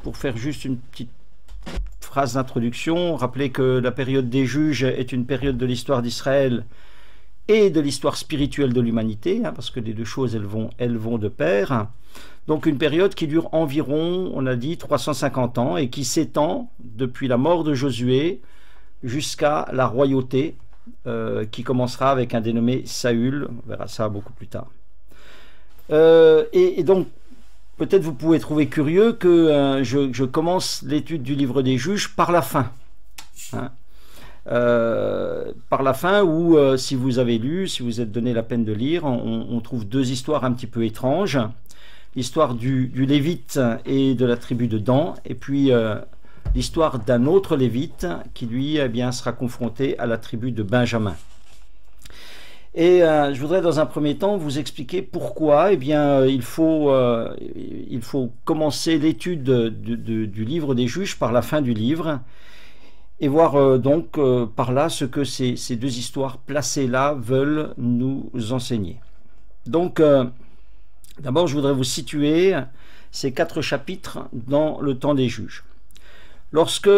pour faire juste une petite phrase d'introduction, rappeler que la période des juges est une période de l'histoire d'Israël et de l'histoire spirituelle de l'humanité, hein, parce que les deux choses, elles vont de pair. Donc une période qui dure environ, on a dit, 350 ans et qui s'étend depuis la mort de Josué jusqu'à la royauté qui commencera avec un dénommé Saül. On verra ça beaucoup plus tard. Et donc, peut-être vous pouvez trouver curieux que je commence l'étude du livre des juges par la fin. Hein. Par la fin où, si vous avez lu, si vous êtes donné la peine de lire, on trouve deux histoires un petit peu étranges. L'histoire du Lévite et de la tribu de Dan, et puis l'histoire d'un autre Lévite qui, lui, eh bien, sera confronté à la tribu de Benjamin. Et je voudrais dans un premier temps vous expliquer pourquoi eh bien, il faut commencer l'étude du livre des juges par la fin du livre, et voir donc par là ce que ces deux histoires placées là veulent nous enseigner. Donc, d'abord, je voudrais vous situer ces 4 chapitres dans le temps des juges. Lorsque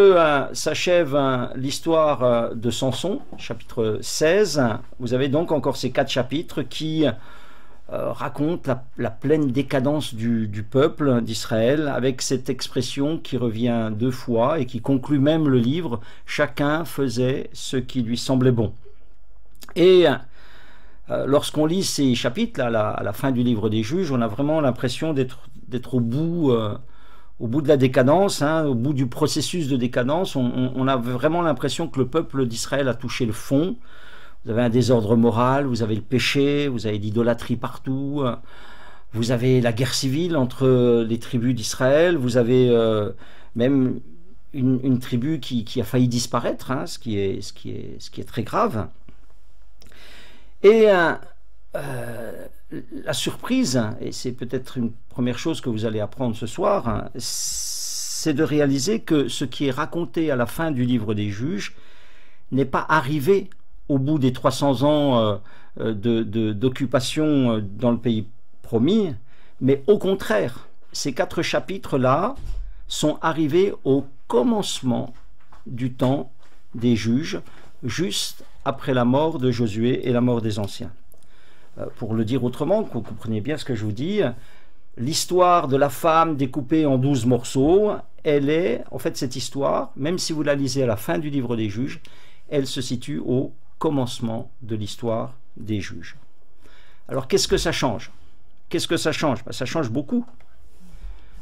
s'achève l'histoire de Samson, chapitre 16, vous avez donc encore ces 4 chapitres qui racontent la pleine décadence du peuple d'Israël, avec cette expression qui revient 2 fois et qui conclut même le livre « Chacun faisait ce qui lui semblait bon ». Et lorsqu'on lit ces chapitres, là, à la fin du livre des juges, on a vraiment l'impression d'être au bout de la décadence, hein, au bout du processus de décadence. On a vraiment l'impression que le peuple d'Israël a touché le fond. Vous avez un désordre moral, vous avez le péché, vous avez l'idolâtrie partout, vous avez la guerre civile entre les tribus d'Israël, vous avez même une tribu qui a failli disparaître, hein, ce qui est très grave. Et la surprise, et c'est peut-être une première chose que vous allez apprendre ce soir, c'est de réaliser que ce qui est raconté à la fin du livre des juges n'est pas arrivé au bout des 300 ans d'occupation dans le pays promis, mais au contraire, ces 4 chapitres-là sont arrivés au commencement du temps des juges, juste après la mort de Josué et la mort des anciens. Pour le dire autrement, que vous compreniez bien ce que je vous dis, l'histoire de la femme découpée en 12 morceaux, elle est, en fait, cette histoire, même si vous la lisez à la fin du livre des juges, elle se situe au commencement de l'histoire des juges. Alors, qu'est-ce que ça change? Qu'est-ce que ça change? Ben, ça change beaucoup.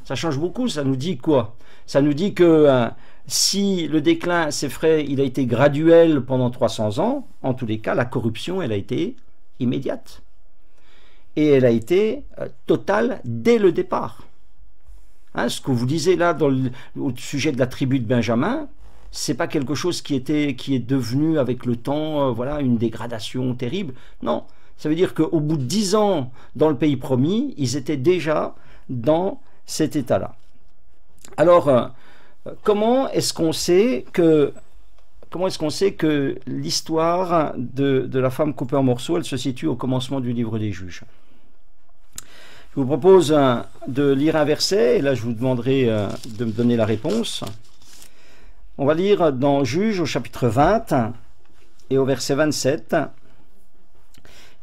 Ça change beaucoup, ça nous dit quoi? Ça nous dit que si le déclin, c'est vrai, il a été graduel pendant 300 ans, en tous les cas, la corruption, elle a été immédiate. Et elle a été totale dès le départ. Hein, ce que vous disiez là au sujet de la tribu de Benjamin, c'est pas quelque chose qui est devenu avec le temps voilà, une dégradation terrible. Non, ça veut dire qu'au bout de 10 ans dans le pays promis, ils étaient déjà dans cet état-là. Alors, comment est-ce qu'on sait que l'histoire de la femme coupée en morceaux, elle se situe au commencement du livre des juges? Je vous propose de lire un verset, et là je vous demanderai de me donner la réponse. On va lire dans Juges au chapitre 20 et au verset 27.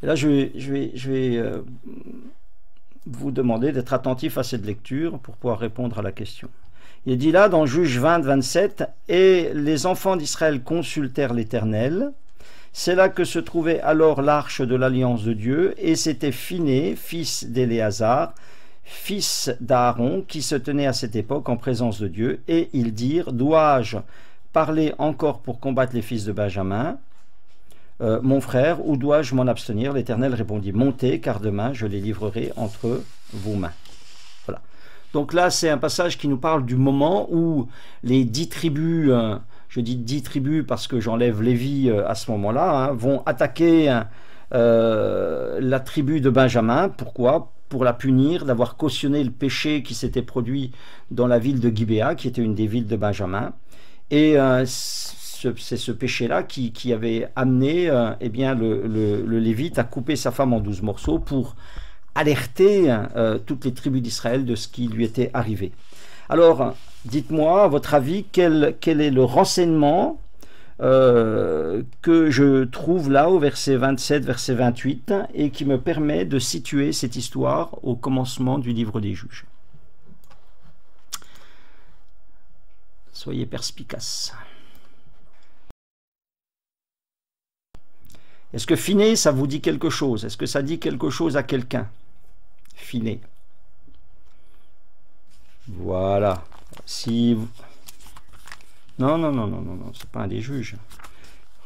Et là je vais vous demander d'être attentif à cette lecture pour pouvoir répondre à la question. Il dit là dans Juges 20, 27, « Et les enfants d'Israël consultèrent l'Éternel. C'est là que se trouvait alors l'arche de l'alliance de Dieu, et c'était Phiné, fils d'Éléazar, fils d'Aaron, qui se tenait à cette époque en présence de Dieu, et ils dirent, dois-je parler encore pour combattre les fils de Benjamin, mon frère, ou dois-je m'en abstenir? L'Éternel répondit, montez, car demain je les livrerai entre vos mains. » Voilà. Donc là, c'est un passage qui nous parle du moment où les 10 tribus, je dis 10 tribus parce que j'enlève Lévi à ce moment-là, hein, vont attaquer la tribu de Benjamin. Pourquoi? Pour la punir d'avoir cautionné le péché qui s'était produit dans la ville de Gibéa, qui était une des villes de Benjamin. Et c'est ce péché-là qui avait amené eh bien, le Lévite à couper sa femme en 12 morceaux pour alerter toutes les tribus d'Israël de ce qui lui était arrivé. Alors, dites-moi, à votre avis, quel est le renseignement que je trouve là au verset 27, verset 28, et qui me permet de situer cette histoire au commencement du livre des Juges. Soyez perspicaces. Est-ce que Finé, ça vous dit quelque chose? Est-ce que ça dit quelque chose à quelqu'un? Finé. Voilà. Si vous... Non, non, non, non, non, non, c'est pas un des juges.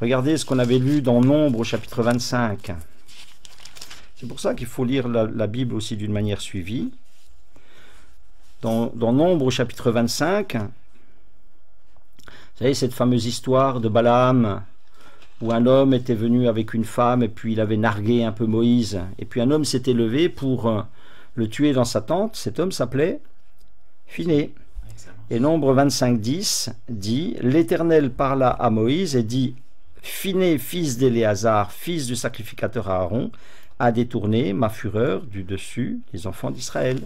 Regardez ce qu'on avait lu dans Nombre au chapitre 25. C'est pour ça qu'il faut lire la Bible aussi d'une manière suivie. Dans Nombre au chapitre 25, vous savez, cette fameuse histoire de Balaam, où un homme était venu avec une femme et puis il avait nargué un peu Moïse. Et puis un homme s'était levé pour le tuer dans sa tente. Cet homme s'appelait Finé. Et Nombre 25:10 dit « L'Éternel parla à Moïse et dit « Finé, fils d'Éléazar, fils du sacrificateur Aaron, a détourné ma fureur du dessus des enfants d'Israël. »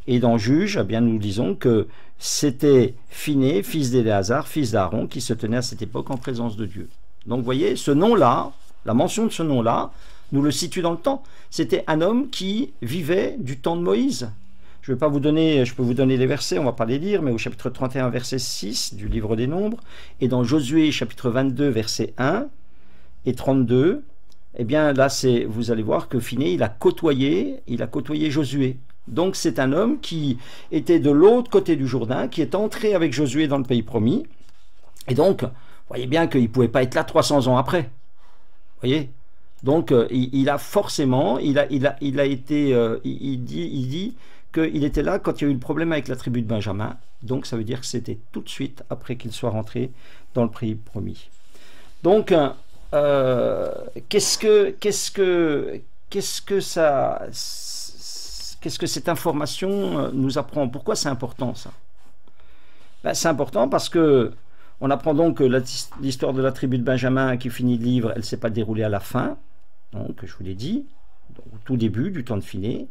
Et dans Juge, eh bien, nous disons que c'était Finé, fils d'Éléazar, fils d'Aaron, qui se tenait à cette époque en présence de Dieu. Donc vous voyez, ce nom-là, la mention de ce nom-là, nous le situe dans le temps. C'était un homme qui vivait du temps de Moïse. Je vais pas vous donner, je peux vous donner les versets, on va pas les lire, mais au chapitre 31, verset 6 du livre des Nombres, et dans Josué, chapitre 22, verset 1 et 32, eh bien là, vous allez voir que Finé, il a côtoyé Josué. Donc c'est un homme qui était de l'autre côté du Jourdain, qui est entré avec Josué dans le pays promis, et donc, vous voyez bien qu'il ne pouvait pas être là 300 ans après. Vous voyez? Donc, il a forcément, il dit qu'il était là quand il y a eu le problème avec la tribu de Benjamin. Donc, ça veut dire que c'était tout de suite après qu'il soit rentré dans le pays promis. Donc, qu'est-ce que cette information nous apprend? Pourquoi c'est important, ça? Ben, c'est important parce que on apprend donc que l'histoire de la tribu de Benjamin qui finit le livre, elle ne s'est pas déroulée à la fin, donc je vous l'ai dit, au tout début du temps de Finé.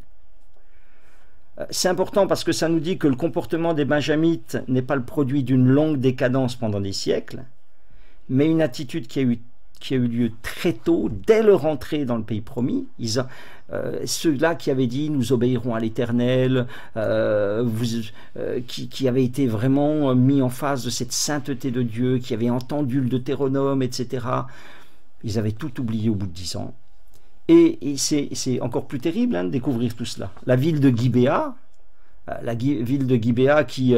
C'est important parce que ça nous dit que le comportement des Benjamites n'est pas le produit d'une longue décadence pendant des siècles, mais une attitude qui a eu lieu très tôt, dès leur entrée dans le pays promis. Ceux-là qui avaient dit « nous obéirons à l'Éternel », qui avaient été vraiment mis en face de cette sainteté de Dieu, qui avaient entendu le Deutéronome, etc. Ils avaient tout oublié au bout de 10 ans. Et c'est encore plus terrible de découvrir tout cela. La ville de Gibéa, qui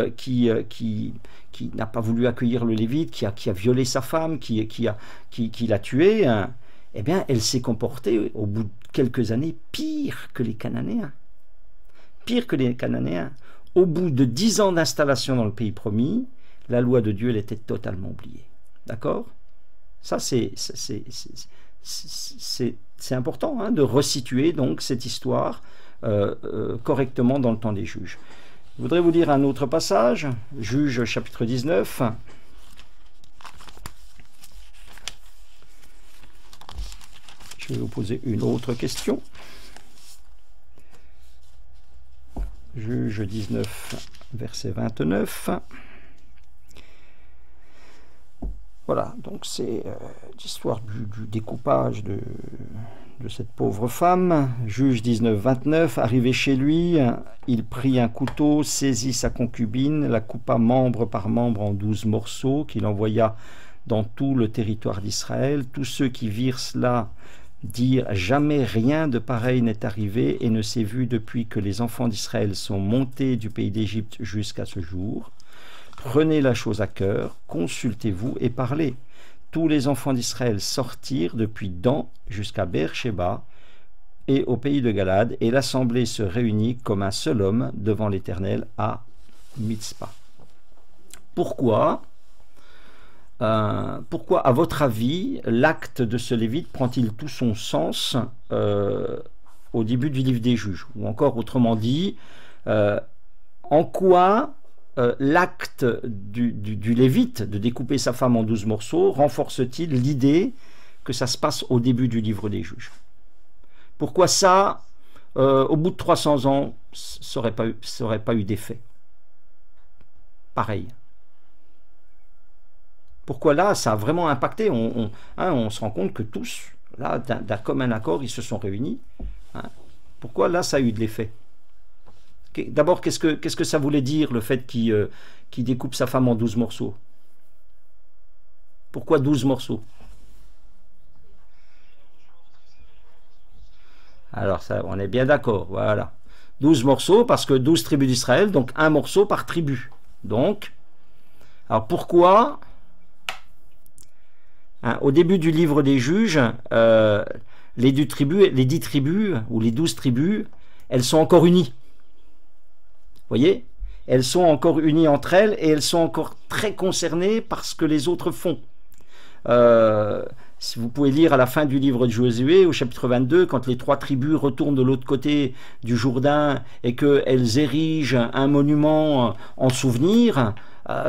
n'a pas voulu accueillir le Lévite, qui a violé sa femme, qui l'a tué, eh bien, elle s'est comportée au bout de quelques années pire que les Cananéens. Pire que les Cananéens. Au bout de 10 ans d'installation dans le pays promis, la loi de Dieu, elle était totalement oubliée. D'accord? Ça, c'est important de resituer donc cette histoire correctement dans le temps des juges. Je voudrais vous lire un autre passage, Juges chapitre 19. Je vais vous poser une autre question. Juges 19, verset 29. Voilà, donc c'est l'histoire du découpage de cette pauvre femme. Juge 19, 29, arrivé chez lui, il prit un couteau, saisit sa concubine, la coupa membre par membre en 12 morceaux, qu'il envoya dans tout le territoire d'Israël. Tous ceux qui virent cela dirent « Jamais rien de pareil n'est arrivé et ne s'est vu depuis que les enfants d'Israël sont montés du pays d'Égypte jusqu'à ce jour. Prenez la chose à cœur, consultez-vous et parlez. » Tous les enfants d'Israël sortirent depuis Dan jusqu'à Beer-Sheba et au pays de Galad, et l'assemblée se réunit comme un seul homme devant l'Éternel à Mitzpah. Pourquoi, à votre avis, l'acte de ce Lévite prend-il tout son sens au début du livre des Juges? Ou encore, autrement dit, en quoi l'acte du Lévite de découper sa femme en 12 morceaux renforce-t-il l'idée que ça se passe au début du livre des Juges? Pourquoi ça, au bout de 300 ans, ça n'aurait pas eu d'effet? pareil? Pourquoi là, ça a vraiment impacté? On se rend compte que tous, là, d'un commun accord, ils se sont réunis. Hein. Pourquoi là, ça a eu de l'effet? D'abord, qu'est-ce que ça voulait dire, le fait qu'il découpe sa femme en 12 morceaux? Pourquoi 12 morceaux? Alors, ça, on est bien d'accord, voilà. 12 morceaux, parce que 12 tribus d'Israël, donc un morceau par tribu. Donc, alors pourquoi, hein, au début du livre des Juges, les 10 tribus, ou les 12 tribus, elles sont encore unies. Vous voyez? Elles sont encore unies entre elles, et elles sont encore très concernées par ce que les autres font. Si vous pouvez lire à la fin du livre de Josué, au chapitre 22, quand les 3 tribus retournent de l'autre côté du Jourdain et qu'elles érigent un monument en souvenir,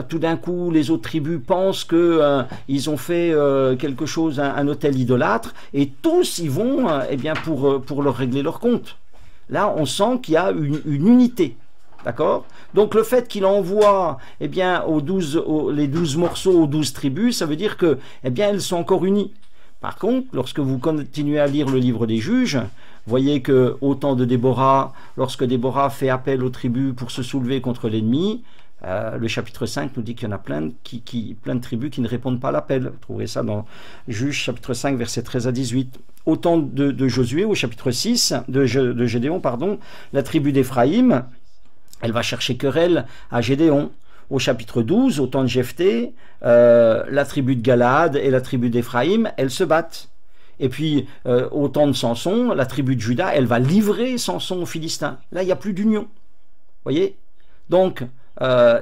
tout d'un coup, les autres tribus pensent qu'ils ont fait quelque chose, un autel idolâtre, et tous y vont eh bien pour leur régler leur compte. Là, on sent qu'il y a une unité. D'accord? Donc le fait qu'il envoie eh bien, les 12 morceaux aux 12 tribus, ça veut dire que eh bien, elles sont encore unies. Par contre, lorsque vous continuez à lire le livre des Juges, voyez que au temps de Déborah, lorsque Déborah fait appel aux tribus pour se soulever contre l'ennemi, le chapitre 5 nous dit qu'il y en a plein de tribus qui ne répondent pas à l'appel. Vous trouverez ça dans Juges chapitre 5 versets 13 à 18. Au temps de Josué, au chapitre 6, de Gédéon, pardon, la tribu d'Éphraïm, elle va chercher querelle à Gédéon. Au chapitre 12, au temps de Jephthé, la tribu de Galaad et la tribu d'Éphraïm, elles se battent. Et puis, au temps de Samson, la tribu de Juda, elle va livrer Samson aux Philistins. Là, il n'y a plus d'union. Vous voyez? Donc,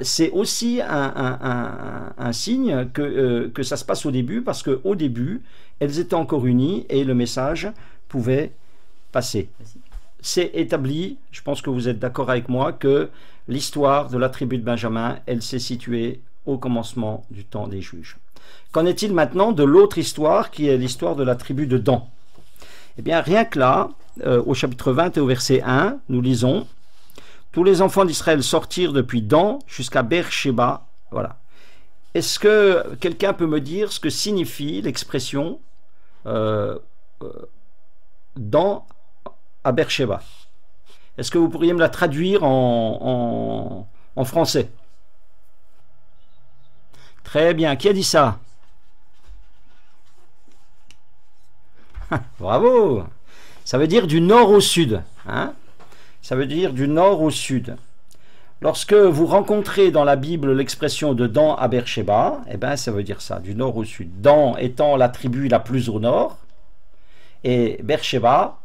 c'est aussi un signe que ça se passe au début, parce qu'au début, elles étaient encore unies et le message pouvait passer. C'est établi, je pense que vous êtes d'accord avec moi, que l'histoire de la tribu de Benjamin, elle s'est située au commencement du temps des Juges. Qu'en est-il maintenant de l'autre histoire, qui est l'histoire de la tribu de Dan? Eh bien, rien que là, au chapitre 20 et au verset 1, nous lisons « Tous les enfants d'Israël sortirent depuis Dan jusqu'à Beersheba. » Voilà. Est-ce que quelqu'un peut me dire ce que signifie l'expression Dan à Beersheba? Est-ce que vous pourriez me la traduire en français? Très bien. Qui a dit ça? Bravo. Ça veut dire du nord au sud. Hein? Ça veut dire du nord au sud. Lorsque vous rencontrez dans la Bible l'expression de Dan à Beersheba, eh ben, ça veut dire ça, du nord au sud. Dan étant la tribu la plus au nord, et Beersheba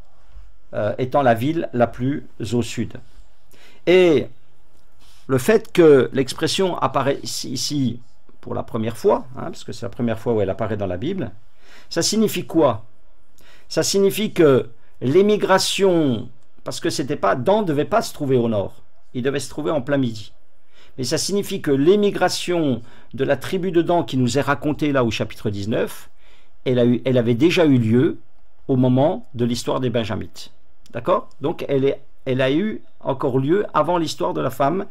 étant la ville la plus au sud. Et le fait que l'expression apparaît ici pour la première fois, hein, parce que c'est la première fois où elle apparaît dans la Bible, ça signifie quoi? Ça signifie que l'émigration, parce que c'était pas, Dan ne devait pas se trouver au nord, il devait se trouver en plein midi. Mais ça signifie que l'émigration de la tribu de Dan qui nous est racontée là au chapitre 19, elle avait déjà eu lieu au moment de l'histoire des Benjamites. D'accord? Donc elle a eu encore lieu avant l'histoire de la femme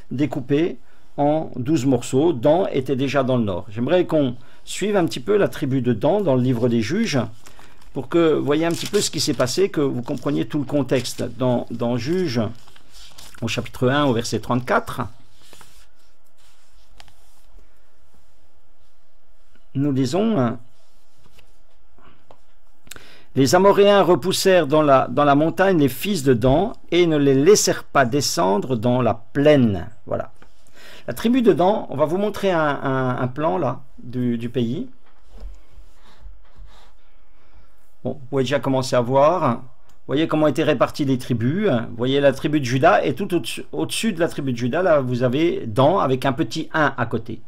découpée en 12 morceaux. Dan était déjà dans le nord. J'aimerais qu'on suive un petit peu la tribu de Dan dans le livre des Juges, pour que vous voyez un petit peu ce qui s'est passé, que vous compreniez tout le contexte. Dans Juges, au chapitre 1, au verset 34, nous lisons... Les Amoréens repoussèrent dans la montagne les fils de Dan et ne les laissèrent pas descendre dans la plaine. Voilà. La tribu de Dan, on va vous montrer un plan là du pays. Bon, vous pouvez déjà commencer à voir. Vous voyez comment étaient réparties les tribus. Vous voyez la tribu de Juda, et tout au-dessus de la tribu de Juda, là, vous avez Dan avec un petit 1 à côté.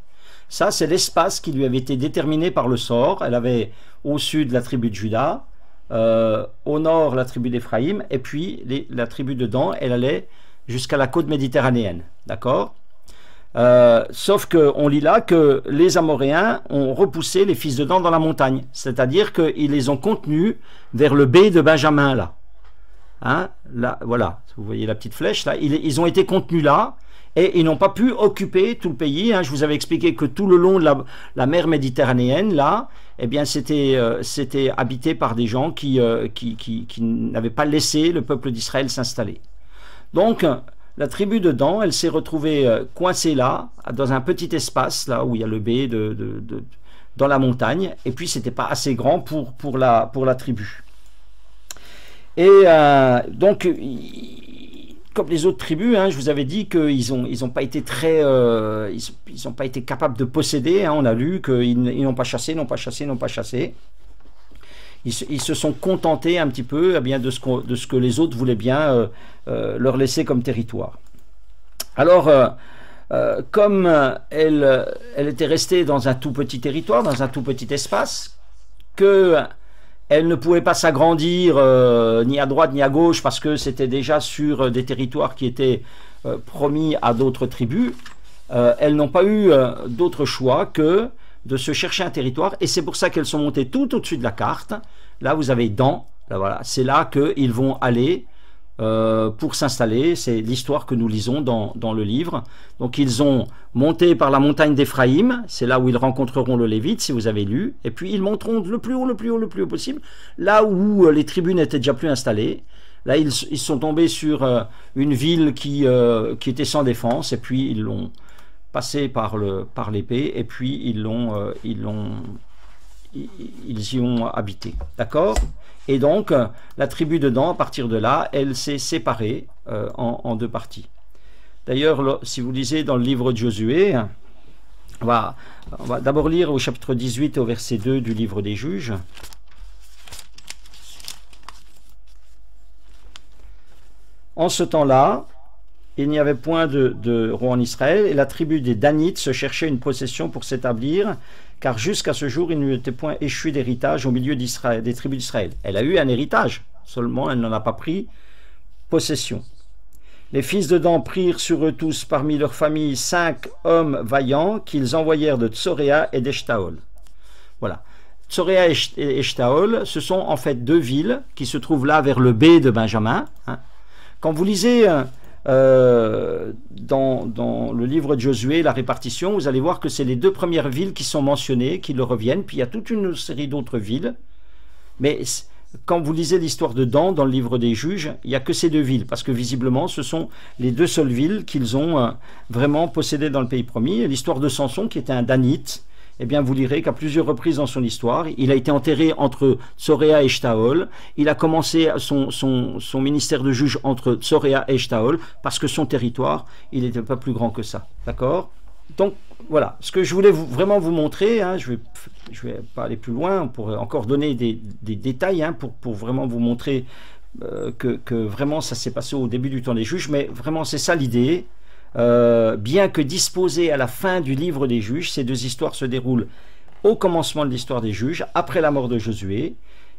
Ça, c'est l'espace qui lui avait été déterminé par le sort. Elle avait au sud la tribu de Juda, au nord la tribu d'Éphraïm, et puis la tribu de Dan, elle allait jusqu'à la côte méditerranéenne. D'accord? Sauf qu'on lit là que les Amoréens ont repoussé les fils de Dan dans la montagne, c'est-à-dire qu'ils les ont contenus vers le B de Benjamin là. Hein, là, voilà, vous voyez la petite flèche là, ils ont été contenus là, Et ils n'ont pas pu occuper tout le pays. Hein. Je vous avais expliqué que tout le long de la mer Méditerranéenne, là, eh bien, c'était habité par des gens qui n'avaient pas laissé le peuple d'Israël s'installer. Donc, la tribu de Dan, elle s'est retrouvée coincée là, dans un petit espace, là où il y a le bé dans la montagne, et puis c'était pas assez grand pour la tribu. Et donc, comme les autres tribus, hein, je vous avais dit qu'ils ont pas été très, ils ont pas été capables de posséder. Hein, on a lu qu'ils n'ont pas chassé, n'ont pas chassé, n'ont pas chassé. Ils se sont contentés un petit peu bien, de ce que les autres voulaient bien leur laisser comme territoire. Alors, comme elle était restée dans un tout petit territoire, dans un tout petit espace, qu'elle ne pouvait pas s'agrandir ni à droite ni à gauche parce que c'était déjà sur des territoires qui étaient promis à d'autres tribus, elles n'ont pas eu d'autre choix que de se chercher un territoire, et c'est pour ça qu'elles sont montées tout au-dessus de la carte. Là, vous avez Dan, là, voilà, c'est là qu'ils vont aller pour s'installer. C'est l'histoire que nous lisons dans le livre. Donc, ils ont monté par la montagne d'Éphraïm, c'est là où ils rencontreront le Lévite, si vous avez lu, et puis ils monteront le plus haut possible, là où les tribus n'étaient déjà plus installées. Là, ils sont tombés sur une ville qui était sans défense, et puis ils l'ont passé par l'épée, et puis ils y ont habité. D'accord? Et donc, la tribu de Dan, à partir de là, elle s'est séparée en deux parties. D'ailleurs, si vous lisez dans le livre de Josué, on va d'abord lire au chapitre 18, au verset 2 du livre des Juges. En ce temps-là, il n'y avait point de roi en Israël, et la tribu des Danites se cherchait une possession pour s'établir, car jusqu'à ce jour, il n'était point échu d'héritage au milieu des tribus d'Israël. Elle a eu un héritage, seulement elle n'en a pas pris possession. Les fils de Dan prirent sur eux tous parmi leurs familles 5 hommes vaillants qu'ils envoyèrent de Tsoréa et d'Eshtaol. Voilà. Tsoréa et Eshtaol, ce sont en fait deux villes qui se trouvent là vers le bé de Benjamin. Hein. Quand vous lisez dans le livre de Josué, la répartition, vous allez voir que c'est les deux premières villes qui sont mentionnées, qui le reviennent, puis il y a toute une série d'autres villes. Mais quand vous lisez l'histoire de Dan dans le livre des Juges, il n'y a que ces deux villes, parce que visiblement, ce sont les deux seules villes qu'ils ont vraiment possédées dans le pays promis. L'histoire de Samson, qui était un Danite, eh bien, vous lirez qu'à plusieurs reprises dans son histoire, il a été enterré entre Tsoréa et Eshtaol. Il a commencé son ministère de juge entre Tsoréa et Eshtaol, parce que son territoire, il n'était pas plus grand que ça. D'accord? Donc, voilà. Ce que je voulais vraiment vous montrer, hein, je vais pas aller plus loin, on pourrait encore donner des détails hein, pour vraiment vous montrer que vraiment ça s'est passé au début du temps des juges, mais vraiment c'est ça l'idée. Bien que disposées à la fin du livre des Juges, ces deux histoires se déroulent au commencement de l'histoire des Juges, après la mort de Josué,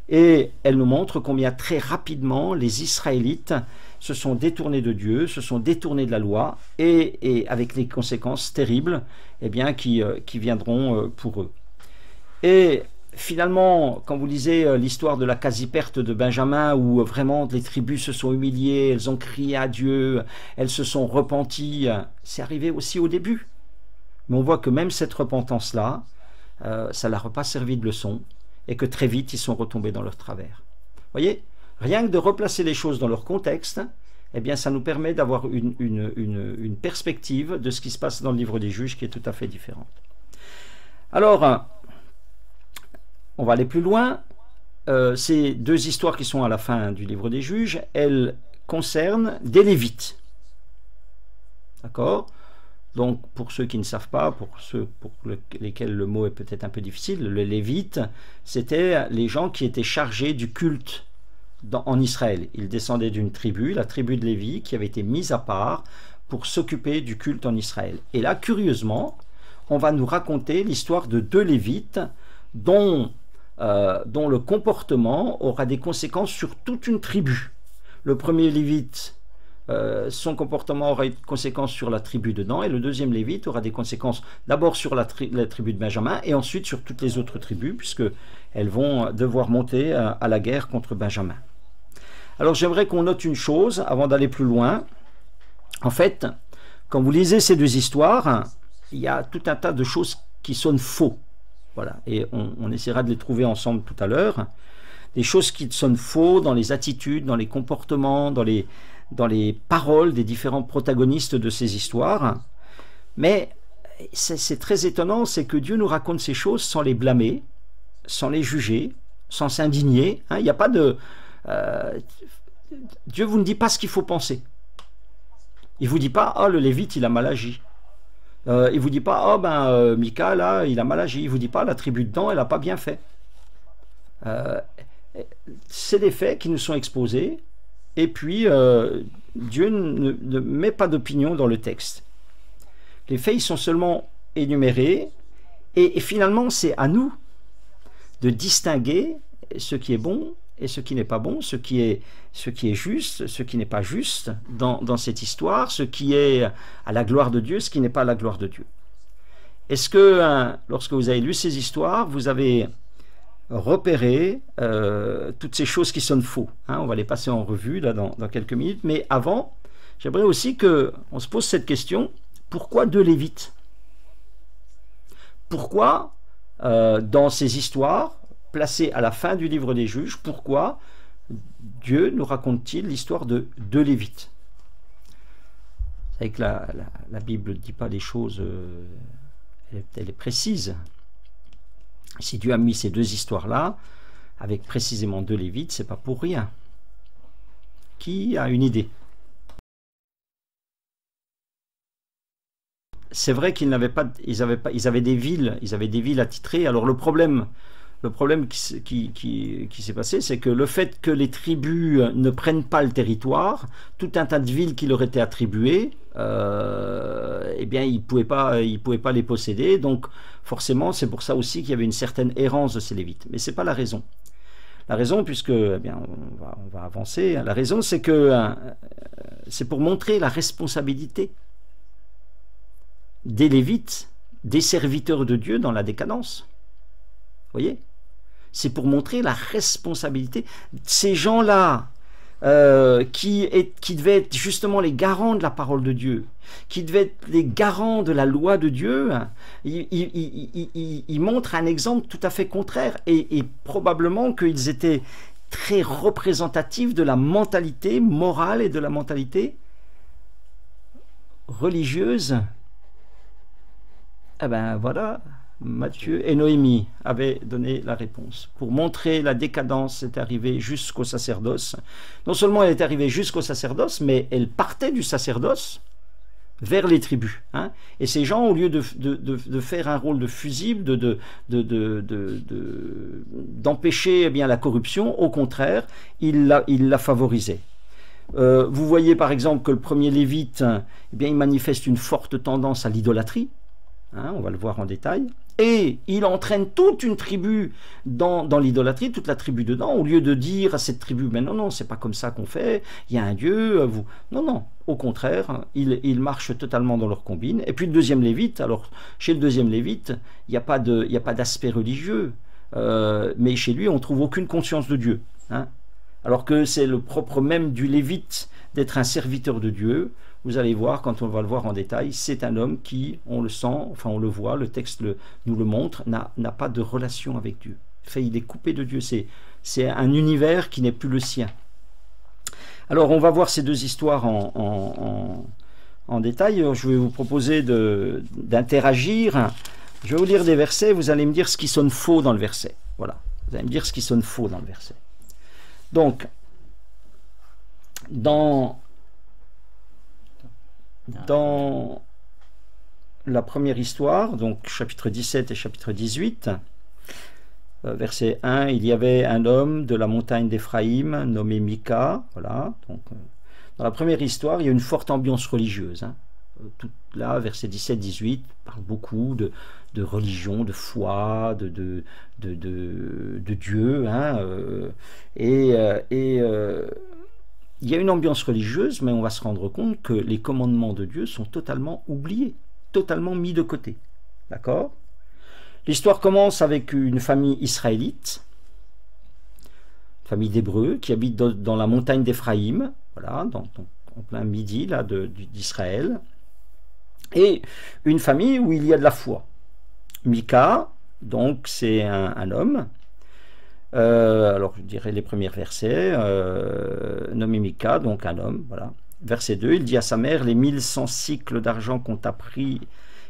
et elles nous montrent combien très rapidement les Israélites se sont détournés de Dieu, se sont détournés de la loi, et avec les conséquences terribles eh bien, qui viendront pour eux. Et finalement, quand vous lisez l'histoire de la quasi-perte de Benjamin, où vraiment les tribus se sont humiliées, elles ont crié à Dieu, elles se sont repenties, c'est arrivé aussi au début. Mais on voit que même cette repentance-là, ça ne leur a pas servi de leçon, et que très vite, ils sont retombés dans leur travers. Vous voyez, rien que de replacer les choses dans leur contexte, eh bien, ça nous permet d'avoir une perspective de ce qui se passe dans le livre des Juges qui est tout à fait différente. Alors, on va aller plus loin. Ces deux histoires qui sont à la fin du livre des Juges, elles concernent des Lévites. D'accord? Donc, pour ceux qui ne savent pas, pour ceux pour lesquels le mot est peut-être un peu difficile, les Lévites, c'était les gens qui étaient chargés du culte en Israël. Ils descendaient d'une tribu, la tribu de Lévi, qui avait été mise à part pour s'occuper du culte en Israël. Et là, curieusement, on va nous raconter l'histoire de deux Lévites dont le comportement aura des conséquences sur toute une tribu. Le premier Lévite, son comportement aura des conséquences sur la tribu de Dan, et le deuxième Lévite aura des conséquences d'abord sur la tribu de Benjamin, et ensuite sur toutes les autres tribus, puisqu'elles vont devoir monter à la guerre contre Benjamin. Alors j'aimerais qu'on note une chose, avant d'aller plus loin. En fait, quand vous lisez ces deux histoires, il y a tout un tas de choses qui sonnent faux. Voilà, et on essaiera de les trouver ensemble tout à l'heure. Des choses qui sonnent faux dans les attitudes, dans les comportements, dans les paroles des différents protagonistes de ces histoires. Mais c'est très étonnant, c'est que Dieu nous raconte ces choses sans les blâmer, sans les juger, sans s'indigner. Hein, il n'y a pas de... Dieu vous ne dit pas ce qu'il faut penser. Il ne vous dit pas « Ah, le Lévite, il a mal agi ». Il ne vous dit pas « Oh, Mika, là, il a mal agi ». Il ne vous dit pas « La tribu de Dan, elle n'a pas bien fait ». C'est des faits qui nous sont exposés. Et puis, Dieu ne met pas d'opinion dans le texte. Les faits, ils sont seulement énumérés. Et finalement, c'est à nous de distinguer ce qui est bon et ce qui n'est pas bon, ce qui est juste, ce qui n'est pas juste dans cette histoire, ce qui est à la gloire de Dieu, ce qui n'est pas à la gloire de Dieu. Est-ce que, lorsque vous avez lu ces histoires, vous avez repéré toutes ces choses qui sonnent faux, hein? On va les passer en revue là, dans quelques minutes, mais avant, j'aimerais aussi qu'on se pose cette question, pourquoi deux Lévites? Pourquoi, dans ces histoires, placées à la fin du livre des Juges, pourquoi Dieu nous raconte-t-il l'histoire de deux Lévites? Vous savez que la Bible ne dit pas les choses, elle est précise. Si Dieu a mis ces deux histoires-là, avec précisément deux Lévites, c'est pas pour rien. Qui a une idée? C'est vrai qu'ils n'avaient pas, ils avaient des villes attitrées. Alors le problème qui s'est passé, c'est que le fait que les tribus ne prennent pas le territoire, tout un tas de villes qui leur étaient attribuées, eh bien ils pouvaient pas les posséder. Donc forcément, c'est pour ça aussi qu'il y avait une certaine errance de ces Lévites. Mais c'est pas la raison. La raison, puisque eh bien, on va avancer, la raison c'est que c'est pour montrer la responsabilité des Lévites, des serviteurs de Dieu dans la décadence. Vous voyez? C'est pour montrer la responsabilité de ces gens-là qui devaient être justement les garants de la parole de Dieu, qui devaient être les garants de la loi de Dieu. Ils montrent un exemple tout à fait contraire et probablement qu'ils étaient très représentatifs de la mentalité morale et de la mentalité religieuse. Eh ben voilà, Matthieu et Noémie avaient donné la réponse. Pour montrer la décadence, c'est arrivé jusqu'au sacerdoce. Non seulement elle est arrivée jusqu'au sacerdoce, mais elle partait du sacerdoce vers les tribus. Hein. Et ces gens, au lieu de faire un rôle de fusible, d'empêcher eh bien la corruption, au contraire, ils la favorisaient. Vous voyez par exemple que le premier Lévite, eh bien, il manifeste une forte tendance à l'idolâtrie. Hein, on va le voir en détail. Et il entraîne toute une tribu dans l'idolâtrie, toute la tribu dedans, au lieu de dire à cette tribu, mais non, c'est pas comme ça qu'on fait, il y a un Dieu, vous... Non, au contraire, ils marchent totalement dans leur combine. Et puis le deuxième Lévite, alors chez le deuxième Lévite, il n'y a pas d'aspect religieux, mais chez lui, on ne trouve aucune conscience de Dieu. Hein, alors que c'est le propre même du Lévite d'être un serviteur de Dieu. Vous allez voir, quand on va le voir en détail, c'est un homme qui, on le sent, enfin on le voit, le texte nous le montre, n'a pas de relation avec Dieu. Enfin, il est coupé de Dieu, c'est un univers qui n'est plus le sien. Alors on va voir ces deux histoires en détail. Je vais vous proposer d'interagir. Je vais vous lire des versets, vous allez me dire ce qui sonne faux dans le verset. Voilà, vous allez me dire ce qui sonne faux dans le verset. Donc, dans la première histoire, donc chapitre 17 et chapitre 18, verset 1, il y avait un homme de la montagne d'Éphraïm nommé Mika. Voilà, donc, dans la première histoire, il y a une forte ambiance religieuse. Hein. Tout là, verset 17-18, parle beaucoup de religion, de foi, de Dieu. Hein, il y a une ambiance religieuse, mais on va se rendre compte que les commandements de Dieu sont totalement oubliés, totalement mis de côté. D'accord? L'histoire commence avec une famille israélite, famille d'Hébreux, qui habite dans la montagne d'Éphraïm, voilà, en plein midi d'Israël. et une famille où il y a de la foi. Mika, donc c'est un homme. Alors je dirais les premiers versets, nommé Mika, donc un homme, voilà. Verset 2, il dit à sa mère, les 1100 cycles d'argent qu'on t'a pris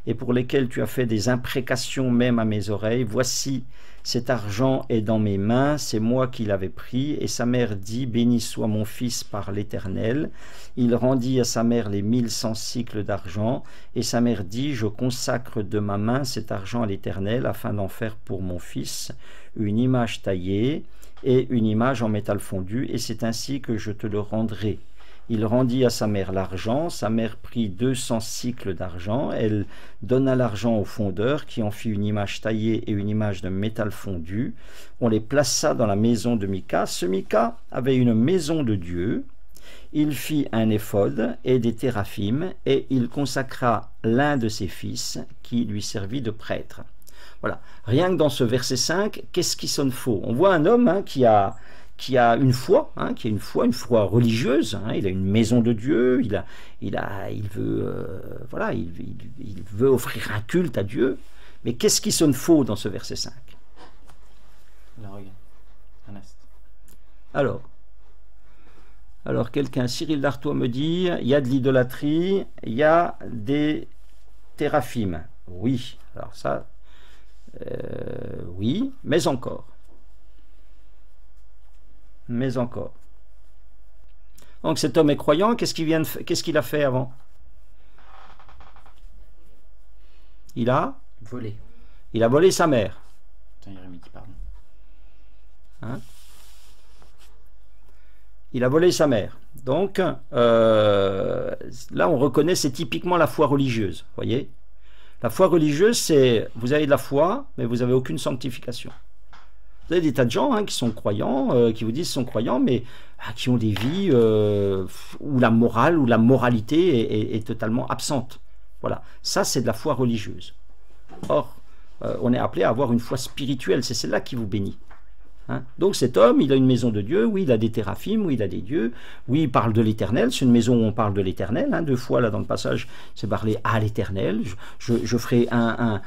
et pour lesquels tu as fait des imprécations même à mes oreilles, voici, cet argent est dans mes mains, c'est moi qui l'avais pris. Et sa mère dit, béni soit mon fils par l'Éternel. Il rendit à sa mère les 1100 cycles d'argent, et sa mère dit, je consacre de ma main cet argent à l'Éternel, afin d'en faire pour mon fils une image taillée et une image en métal fondu, et c'est ainsi que je te le rendrai. Il rendit à sa mère l'argent, sa mère prit 200 cycles d'argent, elle donna l'argent au fondeur qui en fit une image taillée et une image de métal fondu. On les plaça dans la maison de Mika. Ce Mika avait une maison de Dieu. Il fit un éphod et des téraphim et il consacra l'un de ses fils qui lui servit de prêtre. Voilà. Rien que dans ce verset 5, qu'est-ce qui sonne faux? On voit un homme qui a une foi, une foi religieuse. Il a une maison de Dieu. Il veut offrir un culte à Dieu. Mais qu'est-ce qui sonne faux dans ce verset 5? Alors quelqu'un, Cyril Dartois me dit, il y a de l'idolâtrie, il y a des téraphim. Oui, alors ça, oui, mais encore. Mais encore. Donc cet homme est croyant, qu'est-ce qu'il a fait avant? Il a volé. Il a volé sa mère. Jérémie qui parle. Il a volé sa mère. Donc là on reconnaît, c'est typiquement la foi religieuse. Voyez, la foi religieuse, c'est vous avez de la foi, mais vous n'avez aucune sanctification. Vous avez des tas de gens qui sont croyants, qui vous disent qu'ils sont croyants, mais qui ont des vies où la morale, où la moralité est totalement absente. Voilà, ça c'est de la foi religieuse. Or, on est appelé à avoir une foi spirituelle, c'est celle-là qui vous bénit. Donc cet homme, il a une maison de Dieu, oui, il a des téraphim, oui, il a des dieux, oui, il parle de l'Éternel, c'est une maison où on parle de l'Éternel, 2 fois là dans le passage, c'est parlé à l'Éternel, je ferai un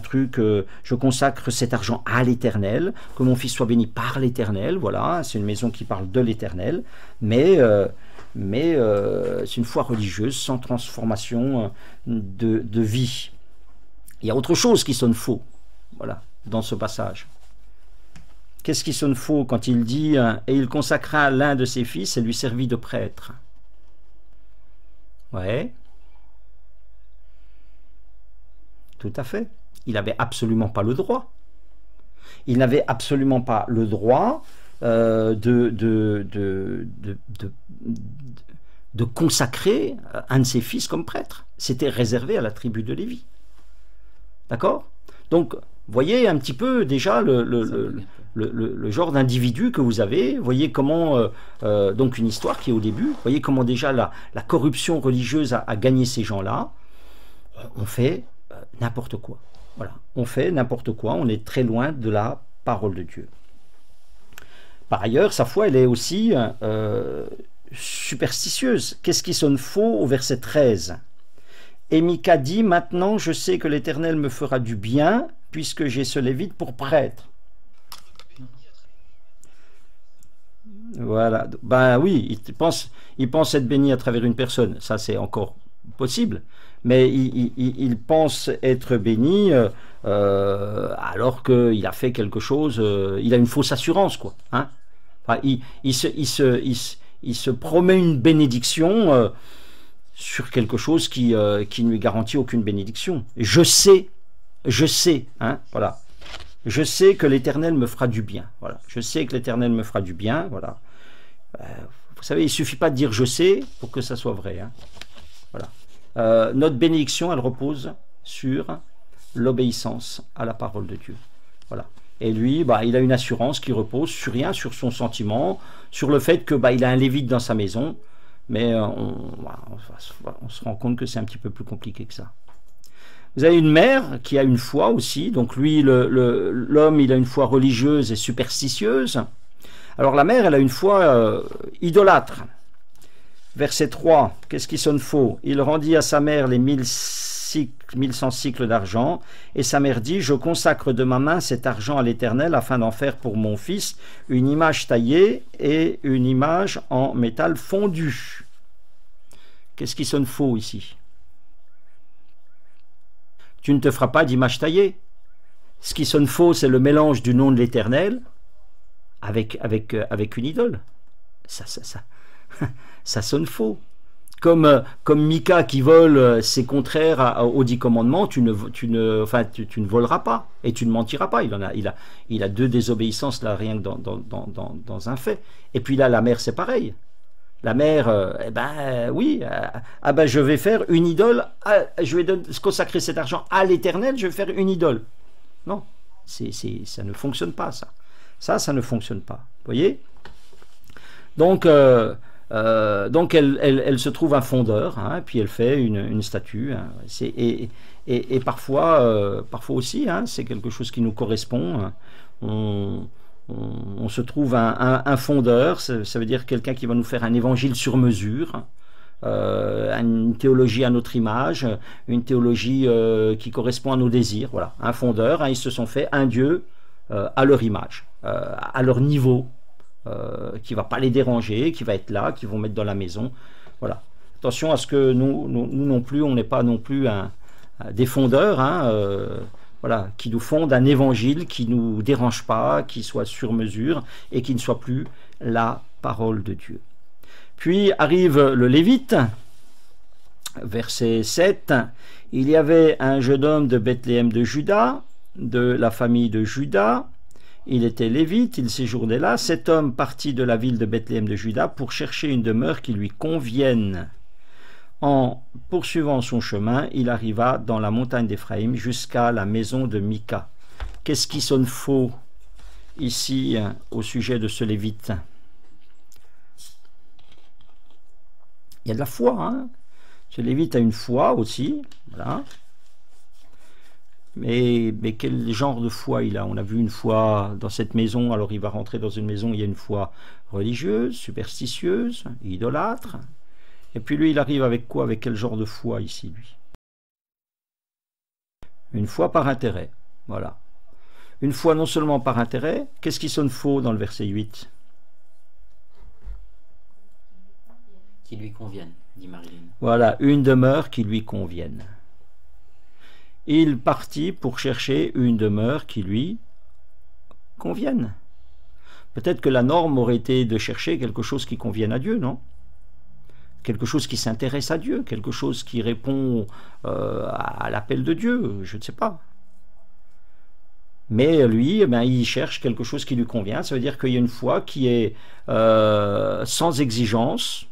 truc, je consacre cet argent à l'Éternel, que mon fils soit béni par l'Éternel, voilà, c'est une maison qui parle de l'Éternel, mais c'est une foi religieuse sans transformation de vie. Il y a autre chose qui sonne faux, voilà, dans ce passage. Qu'est-ce qui sonne faux quand il dit « Et il consacra l'un de ses fils et lui servit de prêtre » Ouais. Tout à fait. Il n'avait absolument pas le droit. Il n'avait absolument pas le droit de consacrer un de ses fils comme prêtre. C'était réservé à la tribu de Lévi. D'accord? Donc, voyez un petit peu déjà le genre d'individu que vous avez, voyez comment, donc une histoire qui est au début, voyez comment déjà la corruption religieuse a gagné ces gens-là. On fait n'importe quoi. Voilà, on fait n'importe quoi, on est très loin de la parole de Dieu. Par ailleurs, sa foi, elle est aussi superstitieuse. Qu'est-ce qui sonne faux au verset 13? Et Mika dit, maintenant je sais que l'Éternel me fera du bien, puisque j'ai ce Lévite pour prêtre. Voilà, ben oui, il pense être béni à travers une personne, ça c'est encore possible, mais il pense être béni alors qu'il a fait quelque chose, il a une fausse assurance, quoi. Enfin, il se promet une bénédiction sur quelque chose qui ne lui garantit aucune bénédiction. Je sais, voilà. Je sais que l'Éternel me fera du bien. Voilà. Je sais que l'Éternel me fera du bien. Voilà. Vous savez, il ne suffit pas de dire je sais pour que ça soit vrai. Voilà. Notre bénédiction, elle repose sur l'obéissance à la parole de Dieu. Voilà. Et lui, il a une assurance qui repose sur rien, sur son sentiment, sur le fait que il a un lévite dans sa maison. Mais on se rend compte que c'est un petit peu plus compliqué que ça. Vous avez une mère qui a une foi aussi, donc lui, l'homme, il a une foi religieuse et superstitieuse. Alors la mère, elle a une foi idolâtre. Verset 3, qu'est-ce qui sonne faux? Il rendit à sa mère les 1100 cycles d'argent, et sa mère dit, je consacre de ma main cet argent à l'Éternel, afin d'en faire pour mon fils une image taillée et une image en métal fondu. Qu'est-ce qui sonne faux ici? Tu ne te feras pas d'image taillée. Ce qui sonne faux, c'est le mélange du nom de l'Éternel avec une idole. Ça sonne faux. Comme Mika qui vole, c'est contraire aux 10 commandements, tu ne voleras pas et tu ne mentiras pas. Il a 2 désobéissances là, rien que dans un fait. Et puis là, la mère, c'est pareil. La mère, je vais faire une idole, je vais consacrer cet argent à l'Éternel, je vais faire une idole. Non, ça ne fonctionne pas, ça. Ça ne fonctionne pas. Vous voyez? Donc elle se trouve un fondeur, hein, puis elle fait une statue. Hein, et parfois aussi, hein, c'est quelque chose qui nous correspond. On se trouve un fondeur, ça veut dire quelqu'un qui va nous faire un évangile sur mesure, une théologie à notre image, une théologie qui correspond à nos désirs. Voilà, un fondeur, hein, ils se sont fait un Dieu à leur image, à leur niveau, qui ne va pas les déranger, qui va être là, qui vont mettre dans la maison. Voilà. Attention à ce que nous non plus, on n'est pas non plus des fondeurs, hein, voilà, qui nous fondent un évangile qui ne nous dérange pas, qui soit sur mesure et qui ne soit plus la parole de Dieu. Puis arrive le Lévite, verset 7. Il y avait un jeune homme de Bethléem de Juda, de la famille de Juda. Il était lévite, il séjournait là. Cet homme partit de la ville de Bethléem de Juda pour chercher une demeure qui lui convienne. En poursuivant son chemin, il arriva dans la montagne d'Éphraïm jusqu'à la maison de Mika. Qu'est-ce qui sonne faux ici au sujet de ce lévite? Il y a de la foi, hein? Ce lévite a une foi aussi, voilà. Mais quel genre de foi il a? On a vu une foi dans cette maison, alors il va rentrer dans une maison, il y a une foi religieuse, superstitieuse, idolâtre. Et puis lui, il arrive avec quoi? Avec quel genre de foi ici, lui? Une foi par intérêt, voilà. Une foi non seulement par intérêt, qu'est-ce qui sonne faux dans le verset 8? Qui lui convienne, dit Marilyn. Voilà, une demeure qui lui convienne. Il partit pour chercher une demeure qui lui convienne. Peut-être que la norme aurait été de chercher quelque chose qui convienne à Dieu, non? Quelque chose qui s'intéresse à Dieu, quelque chose qui répond à l'appel de Dieu, je ne sais pas. Mais lui, il cherche quelque chose qui lui convient. Ça veut dire qu'il y a une foi qui est sans exigence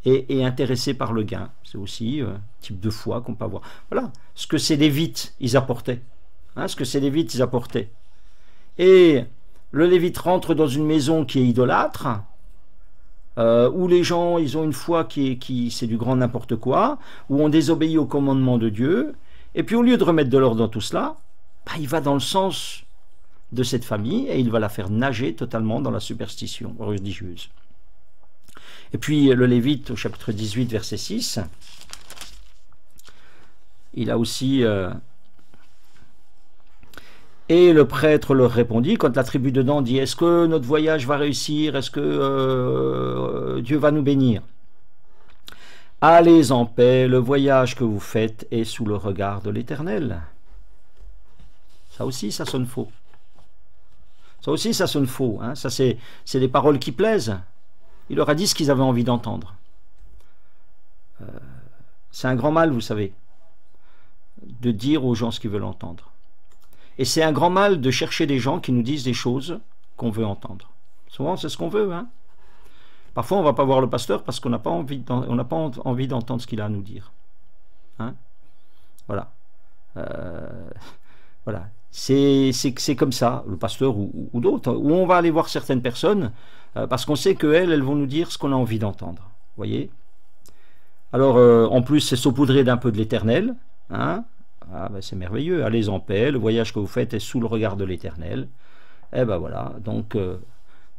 et intéressée par le gain. C'est aussi un type de foi qu'on peut avoir. Voilà ce que ces Lévites, ils apportaient. Hein, ce que ces Lévites, ils apportaient. Et le Lévite rentre dans une maison qui est idolâtre, où les gens, ils ont une foi qui c'est du grand n'importe quoi, où on désobéit au commandement de Dieu, et puis au lieu de remettre de l'ordre dans tout cela, il va dans le sens de cette famille, et il va la faire nager totalement dans la superstition religieuse. Et puis le Lévite, au chapitre 18, verset 6, il a aussi... Et le prêtre leur répondit, quand la tribu de Dan dit « Est-ce que notre voyage va réussir? Est-ce que Dieu va nous bénir ?» Allez en paix, le voyage que vous faites est sous le regard de l'Éternel. Ça aussi, ça sonne faux. Ça aussi, ça sonne faux. Hein. Ça, c'est des paroles qui plaisent. Il leur a dit ce qu'ils avaient envie d'entendre. C'est un grand mal, vous savez, de dire aux gens ce qu'ils veulent entendre. Et c'est un grand mal de chercher des gens qui nous disent des choses qu'on veut entendre. Souvent, c'est ce qu'on veut. Hein. Parfois, on ne va pas voir le pasteur parce qu'on n'a pas envie d'entendre ce qu'il a à nous dire. Hein. Voilà. Voilà. C'est comme ça, le pasteur ou d'autres, où on va aller voir certaines personnes parce qu'on sait qu'elles vont nous dire ce qu'on a envie d'entendre. Vous voyez? Alors, en plus, c'est saupoudré d'un peu de l'Éternel. Hein. Ah, c'est merveilleux, allez en paix, le voyage que vous faites est sous le regard de l'Éternel. Et ben voilà, donc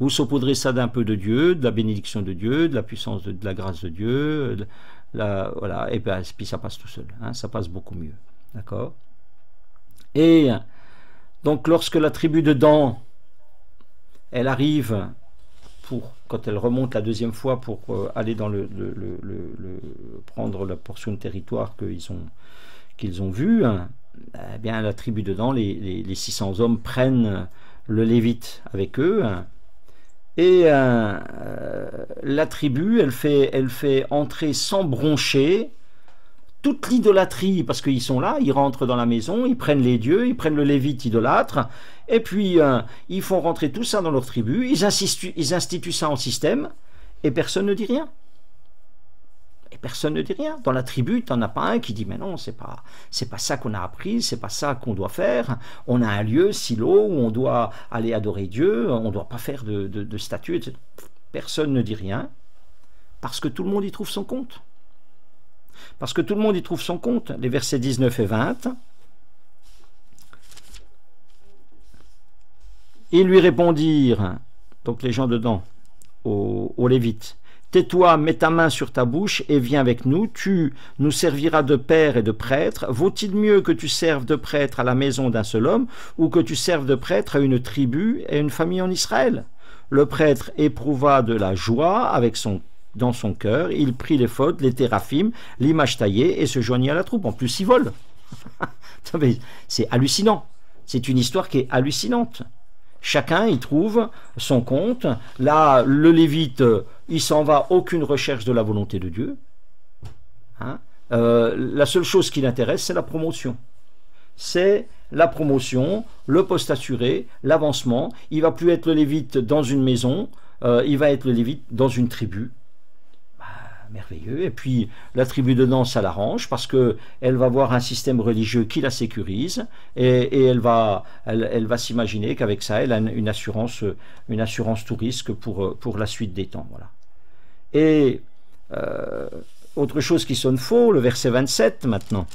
Vous saupoudrez ça d'un peu de Dieu, de la bénédiction de Dieu, de la puissance, de la grâce de Dieu, voilà, et puis ça passe tout seul, hein, ça passe beaucoup mieux. D'accord? Et donc lorsque la tribu de Dan, elle arrive, quand elle remonte la deuxième fois pour aller dans prendre la portion de territoire qu'ils ont vue, eh bien la tribu de Dan, les 600 hommes prennent le Lévite avec eux, et la tribu, elle fait entrer sans broncher toute l'idolâtrie, parce qu'ils sont là, ils rentrent dans la maison, ils prennent les dieux, ils prennent le Lévite idolâtre, et puis ils font rentrer tout ça dans leur tribu, ils instituent ça en système, et personne ne dit rien. Et personne ne dit rien. Dans la tribu, tu n'en as pas un qui dit mais non, c'est pas ça qu'on a appris, c'est pas ça qu'on doit faire. On a un lieu, Silo, où on doit aller adorer Dieu, on ne doit pas faire de statues, etc. Personne ne dit rien, parce que tout le monde y trouve son compte. Parce que tout le monde y trouve son compte. Les versets 19 et 20. Ils lui répondirent, donc les gens dedans, aux Lévites, tais-toi, mets ta main sur ta bouche et viens avec nous, tu nous serviras de père et de prêtre. Vaut-il mieux que tu serves de prêtre à la maison d'un seul homme ou que tu serves de prêtre à une tribu et une famille en Israël? Le prêtre éprouva de la joie dans son cœur, il prit les fautes, les téraphim, l'image taillée et se joignit à la troupe. En plus, il vole. C'est hallucinant. C'est une histoire qui est hallucinante. Chacun y trouve son compte. Là, le Lévite, il s'en va, aucune recherche de la volonté de Dieu. Hein? La seule chose qui l'intéresse, c'est la promotion. C'est la promotion, le poste assuré, l'avancement. Il ne va plus être le Lévite dans une maison, il va être le Lévite dans une tribu. Merveilleux. Et puis la tribu de Dan, ça l'arrange parce que elle va voir un système religieux qui la sécurise et elle va s'imaginer qu'avec ça elle a une assurance tout risque pour la suite des temps. Voilà. Et autre chose qui sonne faux, le verset 27 maintenant.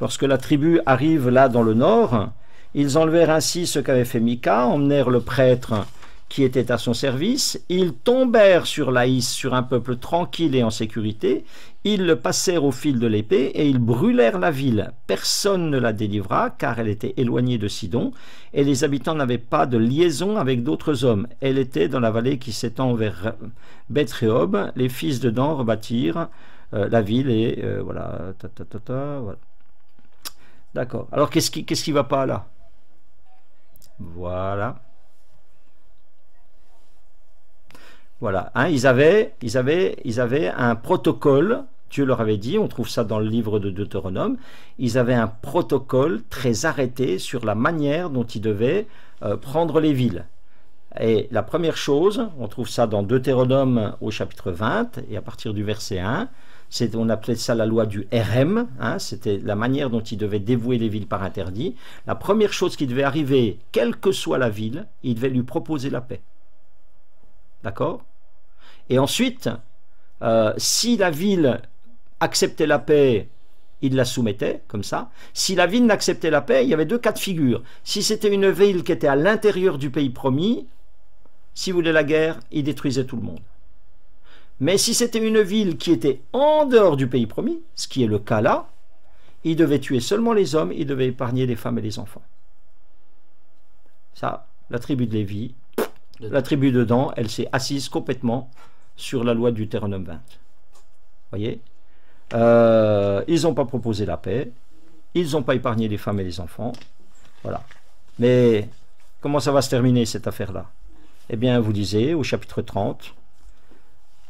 Lorsque la tribu arrive là dans le nord, ils enlevèrent ainsi ce qu'avait fait Mika, emmenèrent le prêtre qui était à son service, ils tombèrent sur Laïs, sur un peuple tranquille et en sécurité, ils le passèrent au fil de l'épée et ils brûlèrent la ville. Personne ne la délivra car elle était éloignée de Sidon et les habitants n'avaient pas de liaison avec d'autres hommes. Elle était dans la vallée qui s'étend vers Beth-Rehob. Les fils de Dan rebâtirent la ville et voilà. Voilà. D'accord. Alors qu'est-ce qui va pas là? Voilà. Voilà, hein, ils avaient un protocole, Dieu leur avait dit, on trouve ça dans le livre de Deutéronome, ils avaient un protocole très arrêté sur la manière dont ils devaient prendre les villes. Et la première chose, on trouve ça dans Deutéronome au chapitre 20, et à partir du verset 1, on appelait ça la loi du RM, hein, c'était la manière dont ils devaient dévouer les villes par interdit. La première chose qui devait arriver, quelle que soit la ville, ils devaient lui proposer la paix. D'accord? Et ensuite, si la ville acceptait la paix, il la soumettait, comme ça. Si la ville n'acceptait la paix, il y avait deux cas de figure. Si c'était une ville qui était à l'intérieur du pays promis, s'il voulait la guerre, il détruisait tout le monde. Mais si c'était une ville qui était en dehors du pays promis, ce qui est le cas là, il devait tuer seulement les hommes, il devait épargner les femmes et les enfants. Ça, la tribu de Lévi, la tribu de Dan, elle s'est assise complètement sur la loi du Deutéronome 20. Voyez, ils n'ont pas proposé la paix, ils n'ont pas épargné les femmes et les enfants. Voilà. Mais comment ça va se terminer cette affaire-là? Eh bien, vous lisez au chapitre 30,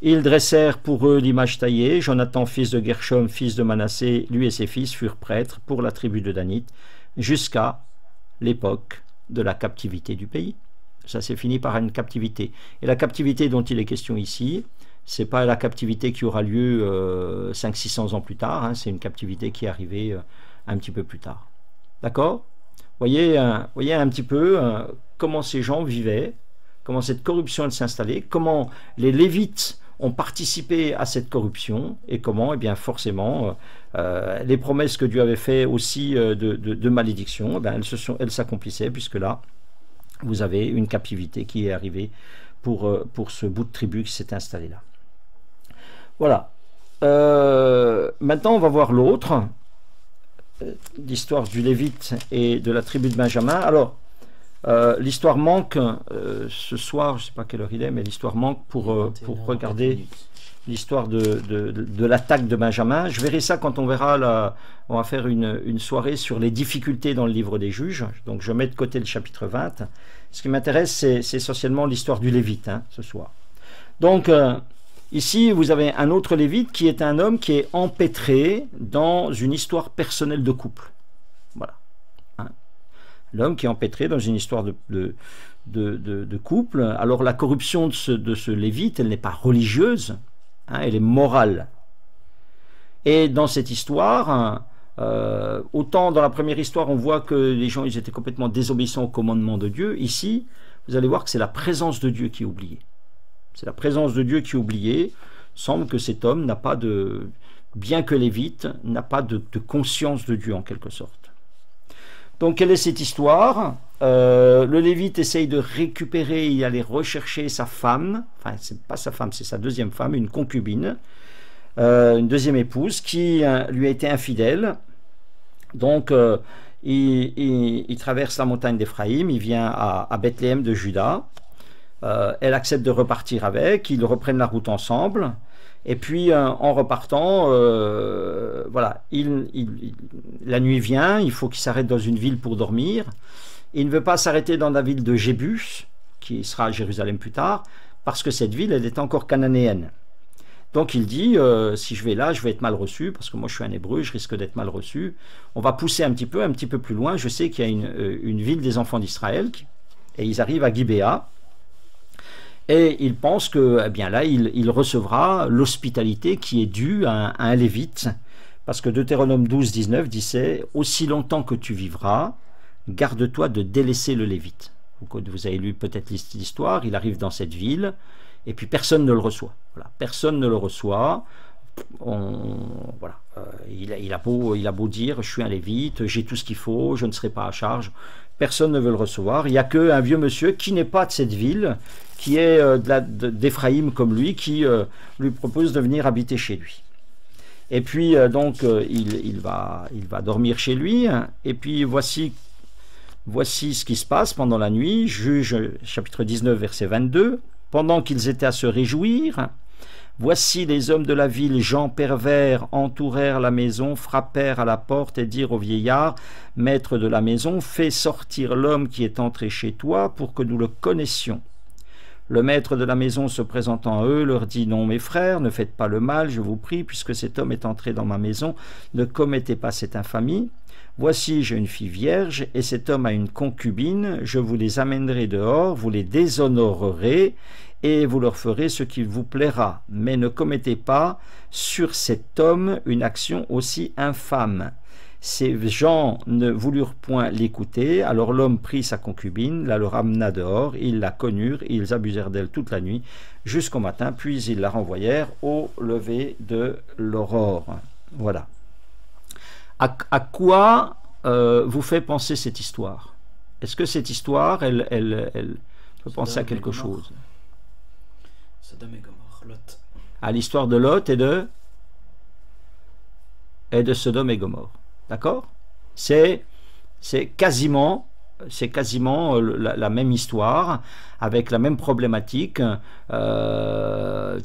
ils dressèrent pour eux l'image taillée. Jonathan, fils de Gershom, fils de Manassé, lui et ses fils furent prêtres pour la tribu de Danite jusqu'à l'époque de la captivité du pays. Ça s'est fini par une captivité. Et la captivité dont il est question ici, c'est pas la captivité qui aura lieu 500-600 ans plus tard, hein, c'est une captivité qui est arrivée un petit peu plus tard. D'accord? Voyez un petit peu comment ces gens vivaient, comment cette corruption s'installait, comment les Lévites ont participé à cette corruption et comment, eh bien, forcément, les promesses que Dieu avait fait aussi de malédiction, eh bien, elles s'accomplissaient puisque là, vous avez une captivité qui est arrivée pour ce bout de tribu qui s'est installé là. Voilà. Maintenant, on va voir l'autre, l'histoire du Lévite et de la tribu de Benjamin. Alors, l'histoire manque ce soir, je ne sais pas quelle heure il est, mais l'histoire manque pour regarder l'histoire de l'attaque de Benjamin. Je verrai ça quand on verra, on va faire une soirée sur les difficultés dans le livre des juges. Donc je mets de côté le chapitre 20. Ce qui m'intéresse, c'est essentiellement l'histoire du Lévite, hein, ce soir. Donc ici, vous avez un autre Lévite qui est un homme qui est empêtré dans une histoire personnelle de couple. Voilà. Hein. L'homme qui est empêtré dans une histoire de couple. Alors la corruption de ce Lévite, elle n'est pas religieuse, hein, elle est morale. Et dans cette histoire, autant dans la première histoire, on voit que les gens ils étaient complètement désobéissants au commandement de Dieu. Ici, vous allez voir que c'est la présence de Dieu qui est oubliée. C'est la présence de Dieu qui est oubliée. Il semble que cet homme n'a pas de, bien que Lévite, n'a pas de conscience de Dieu en quelque sorte. Donc quelle est cette histoire? Le Lévite essaye de récupérer, il allait rechercher sa femme, enfin c'est pas sa femme, c'est sa deuxième femme, une concubine, une deuxième épouse qui lui a été infidèle. Donc il traverse la montagne d'Éphraïm, il vient à Bethléem de Juda. Elle accepte de repartir avec, ils reprennent la route ensemble. Et puis en repartant, voilà, la nuit vient, il faut qu'il s'arrête dans une ville pour dormir. Il ne veut pas s'arrêter dans la ville de Jébus, qui sera à Jérusalem plus tard, parce que cette ville, elle est encore cananéenne. Donc il dit, si je vais là, je vais être mal reçu, parce que moi je suis un hébreu, je risque d'être mal reçu. On va pousser un petit peu plus loin. Je sais qu'il y a une ville des enfants d'Israël, et ils arrivent à Gibéa. Et il pense que, eh bien là, il recevra l'hospitalité qui est due à un Lévite, parce que Deutéronome 12, 19 disait « Aussi longtemps que tu vivras, garde-toi de délaisser le Lévite. » Vous avez lu peut-être l'histoire, il arrive dans cette ville, et puis personne ne le reçoit. Voilà, personne ne le reçoit. Voilà, il a beau dire « Je suis un Lévite, j'ai tout ce qu'il faut, je ne serai pas à charge ». Personne ne veut le recevoir. Il n'y a qu'un vieux monsieur qui n'est pas de cette ville, qui est d'Éphraïm comme lui, qui lui propose de venir habiter chez lui. Et puis donc il va dormir chez lui. Et puis voici ce qui se passe pendant la nuit. Juge chapitre 19 verset 22. Pendant qu'ils étaient à se réjouir, voici les hommes de la ville, gens pervers, entourèrent la maison, frappèrent à la porte et dirent au vieillard, maître de la maison, fais sortir l'homme qui est entré chez toi pour que nous le connaissions. Le maître de la maison se présentant à eux leur dit, non mes frères, ne faites pas le mal, je vous prie, puisque cet homme est entré dans ma maison, ne commettez pas cette infamie. Voici, j'ai une fille vierge, et cet homme a une concubine, je vous les amènerai dehors, vous les déshonorerez, et vous leur ferez ce qu'il vous plaira. Mais ne commettez pas sur cet homme une action aussi infâme. Ces gens ne voulurent point l'écouter, alors l'homme prit sa concubine, la leur amena dehors, ils la connurent, ils abusèrent d'elle toute la nuit, jusqu'au matin, puis ils la renvoyèrent au lever de l'aurore. Voilà. À quoi vous fait penser cette histoire? Est-ce que cette histoire, elle peut penser à quelque chose? Sodome et Gomorrhe, Lot. À l'histoire de Lot et de Sodome et Gomorrhe. D'accord? C'est quasiment la même histoire, avec la même problématique. Des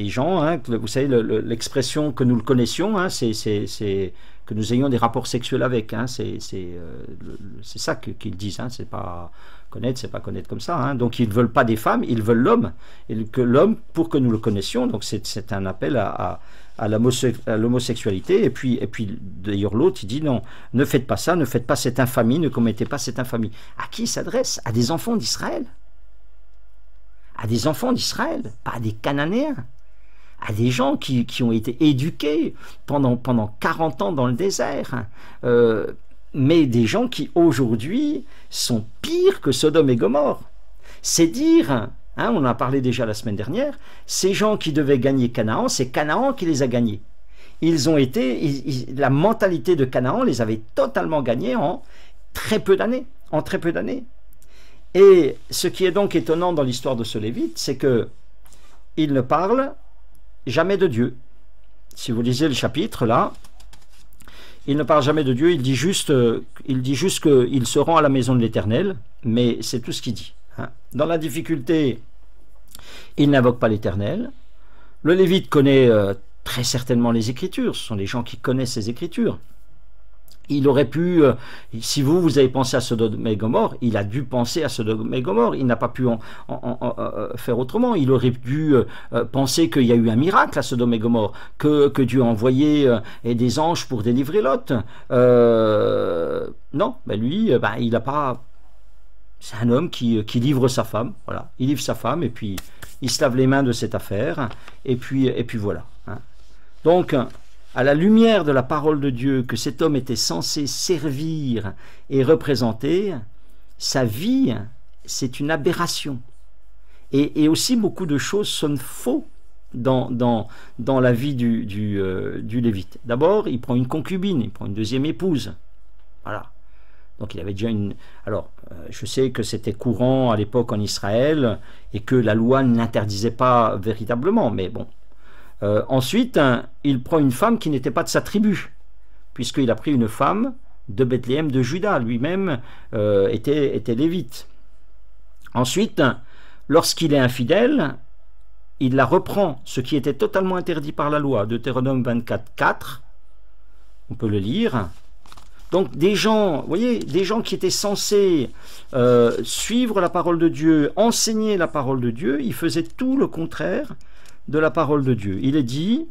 gens, hein, vous savez, l'expression que nous le connaissions, hein, c'est que nous ayons des rapports sexuels avec. Hein, c'est ça qu'ils disent. Hein, c'est pas connaître comme ça. Hein. Donc ils ne veulent pas des femmes, ils veulent l'homme. Et que l'homme, pour que nous le connaissions, donc c'est un appel à l'homosexualité. Et puis d'ailleurs l'autre, il dit non, ne faites pas ça, ne faites pas cette infamie, ne commettez pas cette infamie. À qui il s'adresse? À des enfants d'Israël. À des enfants d'Israël, pas à des Cananéens. À des gens qui ont été éduqués pendant 40 ans dans le désert. Mais des gens qui aujourd'hui sont pires que Sodome et Gomorrhe. C'est dire, hein, on en a parlé déjà la semaine dernière, ces gens qui devaient gagner Canaan, c'est Canaan qui les a gagnés. Ils ont été, la mentalité de Canaan les avait totalement gagnés en très peu d'années. Et ce qui est donc étonnant dans l'histoire de ce Lévite, c'est que il ne parle jamais de Dieu. Si vous lisez le chapitre là, il ne parle jamais de Dieu, il dit juste qu'il se rend à la maison de l'Éternel, mais c'est tout ce qu'il dit. Hein. Dans la difficulté, il n'invoque pas l'Éternel. Le Lévite connaît très certainement les Écritures, ce sont les gens qui connaissent les Écritures. Il aurait pu, si vous avez pensé à Sodome et Gomorrhe, il a dû penser à Sodome et Gomorrhe, il n'a pas pu faire autrement. Il aurait dû penser qu'il y a eu un miracle à Sodome et Gomorrhe, que Dieu a envoyé des anges pour délivrer Lot. Non, ben lui, il n'a pas... C'est un homme qui livre sa femme, voilà. Il livre sa femme et puis il se lave les mains de cette affaire, et puis voilà. Hein. Donc, à la lumière de la parole de Dieu que cet homme était censé servir et représenter, sa vie, c'est une aberration. Et aussi beaucoup de choses sonnent faux dans la vie du Lévite. D'abord, il prend une concubine, il prend une deuxième épouse. Voilà. Donc il avait déjà une... Alors, je sais que c'était courant à l'époque en Israël et que la loi n'interdisait pas véritablement, mais bon. Ensuite, il prend une femme qui n'était pas de sa tribu, puisqu'il a pris une femme de Bethléem de Juda, lui-même était lévite. Ensuite, lorsqu'il est infidèle, il la reprend, ce qui était totalement interdit par la loi, Deutéronome 24:4, on peut le lire. Donc des gens, vous voyez, des gens qui étaient censés suivre la parole de Dieu, enseigner la parole de Dieu, ils faisaient tout le contraire de la parole de Dieu. Il est dit,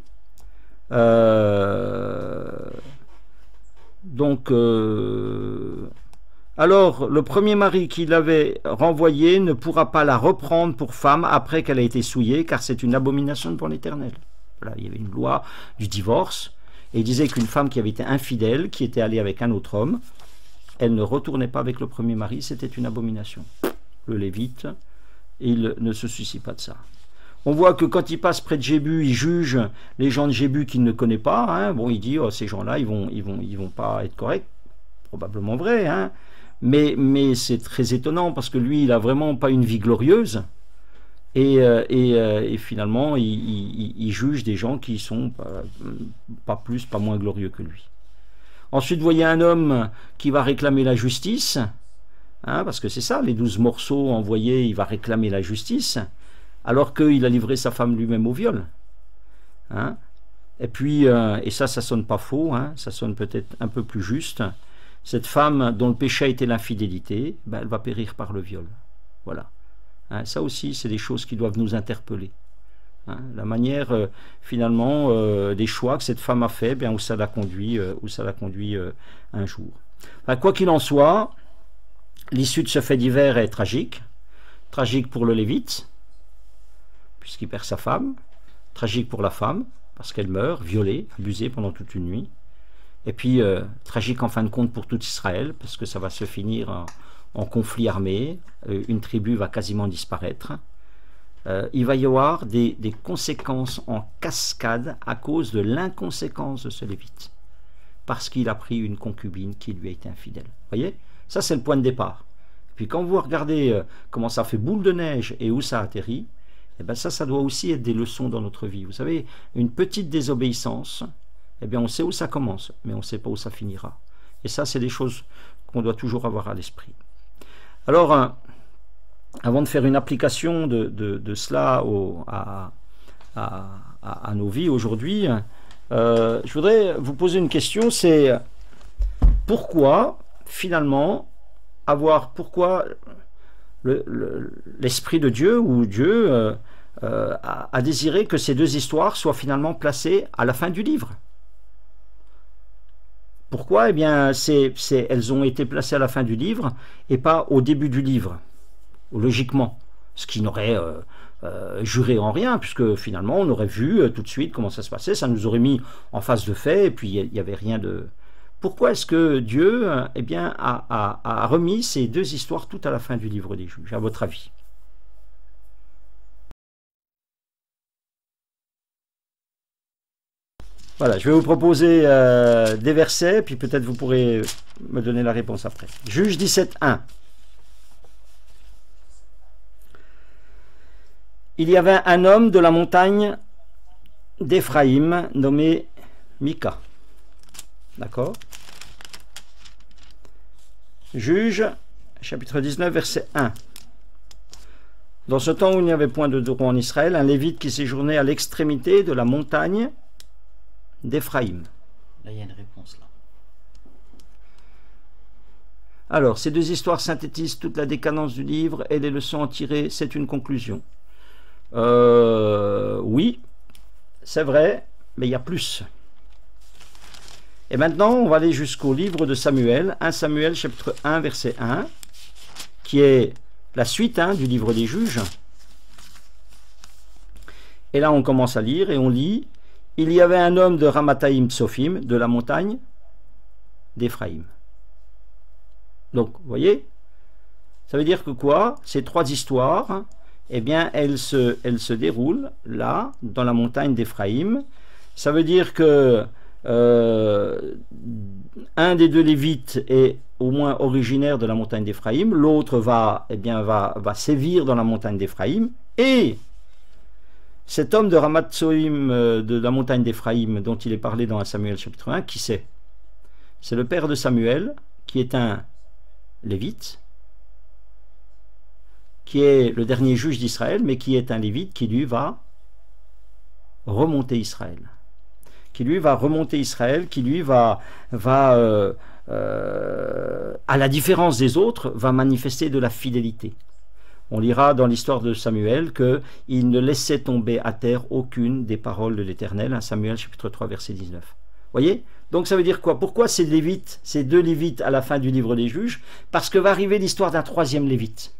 alors le premier mari qui l'avait renvoyée ne pourra pas la reprendre pour femme après qu'elle a été souillée, car c'est une abomination devant l'Éternel. Voilà, il y avait une loi du divorce, et il disait qu'une femme qui avait été infidèle, qui était allée avec un autre homme, elle ne retournait pas avec le premier mari, c'était une abomination. Le Lévite, il ne se soucie pas de ça. On voit que quand il passe près de Jébu, il juge les gens de Jébu qu'il ne connaît pas. Hein. Bon, il dit, oh, ces gens-là, ils vont pas être corrects. Probablement vrai. Hein. Mais c'est très étonnant parce que lui, il n'a vraiment pas une vie glorieuse. Et finalement, il juge des gens qui sont pas plus, pas moins glorieux que lui. Ensuite, vous voyez un homme qui va réclamer la justice. Hein, parce que c'est ça, les 12 morceaux envoyés, il va réclamer la justice. Alors qu'il a livré sa femme lui-même au viol. Hein? Et puis, et ça sonne pas faux, hein? Ça sonne peut-être un peu plus juste. Cette femme dont le péché a été l'infidélité, elle va périr par le viol. Voilà. Hein? Ça aussi, c'est des choses qui doivent nous interpeller. Hein? La manière, finalement, des choix que cette femme a fait, où ça l'a conduit, un jour. Enfin, quoi qu'il en soit, l'issue de ce fait divers est tragique. Tragique pour le Lévite, puisqu'il perd sa femme, tragique pour la femme, parce qu'elle meurt, violée, abusée pendant toute une nuit, et puis tragique en fin de compte pour tout Israël, parce que ça va se finir en conflit armé, une tribu va quasiment disparaître, il va y avoir des conséquences en cascade à cause de l'inconséquence de ce Lévite, parce qu'il a pris une concubine qui lui a été infidèle. Vous voyez, ça c'est le point de départ. Puis quand vous regardez comment ça fait boule de neige et où ça atterrit, eh bien ça doit aussi être des leçons dans notre vie. Vous savez, une petite désobéissance, eh bien on sait où ça commence, mais on ne sait pas où ça finira. Et ça, c'est des choses qu'on doit toujours avoir à l'esprit. Alors, avant de faire une application de cela à nos vies aujourd'hui, je voudrais vous poser une question, c'est pourquoi, finalement, pourquoi l'Esprit de Dieu ou Dieu a désiré que ces deux histoires soient finalement placées à la fin du livre. Pourquoi? Eh bien, elles ont été placées à la fin du livre et pas au début du livre, logiquement, ce qui n'aurait juré en rien, puisque finalement on aurait vu tout de suite comment ça se passait, ça nous aurait mis en face de fait, et puis il n'y avait rien de... Pourquoi est-ce que Dieu a remis ces deux histoires tout à la fin du livre des Juges, à votre avis? Voilà, je vais vous proposer des versets, puis peut-être vous pourrez me donner la réponse après. Juge 17, 1. il y avait un homme de la montagne d'Éphraïm nommé Mika. D'accord? Juge, chapitre 19, verset 1. Dans ce temps où il n'y avait point de roi en Israël, un lévite qui séjournait à l'extrémité de la montagne d'Éphraïm. Là, il y a une réponse là. Alors, ces deux histoires synthétisent toute la décadence du livre et les leçons en tirées, c'est une conclusion. Oui, c'est vrai, mais il y a plus. Et maintenant, on va aller jusqu'au livre de Samuel, 1 Samuel chapitre 1, verset 1, qui est la suite du livre des juges. Et là, on commence à lire et on lit « Il y avait un homme de Ramathaïm Tsophim, de la montagne d'Éphraïm. » Donc, vous voyez, ça veut dire que quoi? Ces trois histoires, eh bien, elles se déroulent là, dans la montagne d'Éphraïm. Ça veut dire que un des deux Lévites est au moins originaire de la montagne d'Éphraïm, l'autre va sévir dans la montagne d'Éphraïm, et cet homme de Ramathaïm de la montagne d'Éphraïm dont il est parlé dans 1 Samuel chapitre 1, qui c'est? C'est le père de Samuel, qui est un Lévite, qui est le dernier juge d'Israël, mais qui est un Lévite qui lui va remonter Israël. Qui lui va remonter Israël, qui lui va à la différence des autres, va manifester de la fidélité. On lira dans l'histoire de Samuel qu'il ne laissait tomber à terre aucune des paroles de l'Éternel, 1 Samuel chapitre 3 verset 19. Voyez? Donc ça veut dire quoi? Pourquoi ces Lévites, ces deux Lévites à la fin du livre des juges? Parce que va arriver l'histoire d'un troisième Lévite,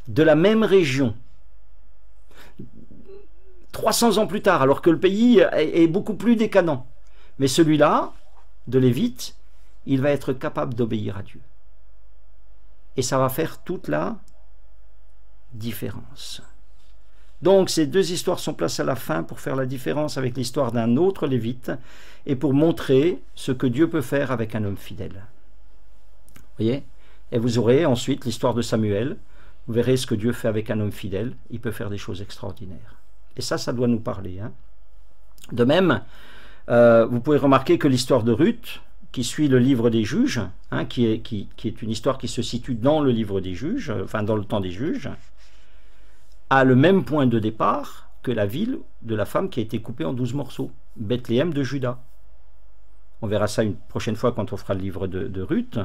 de la même région, 300 ans plus tard, alors que le pays est beaucoup plus décadent. Mais celui-là, de Lévite, il va être capable d'obéir à Dieu. Et ça va faire toute la différence. Donc ces deux histoires sont placées à la fin pour faire la différence avec l'histoire d'un autre Lévite et pour montrer ce que Dieu peut faire avec un homme fidèle. Vous voyez? Et vous aurez ensuite l'histoire de Samuel. Vous verrez ce que Dieu fait avec un homme fidèle. Il peut faire des choses extraordinaires. Et ça doit nous parler. De même, vous pouvez remarquer que l'histoire de Ruth, qui suit le livre des juges, qui est une histoire qui se situe dans le livre des juges, enfin dans le temps des juges, a le même point de départ que la ville de la femme qui a été coupée en 12 morceaux, Bethléem de Juda. On verra ça une prochaine fois quand on fera le livre de Ruth.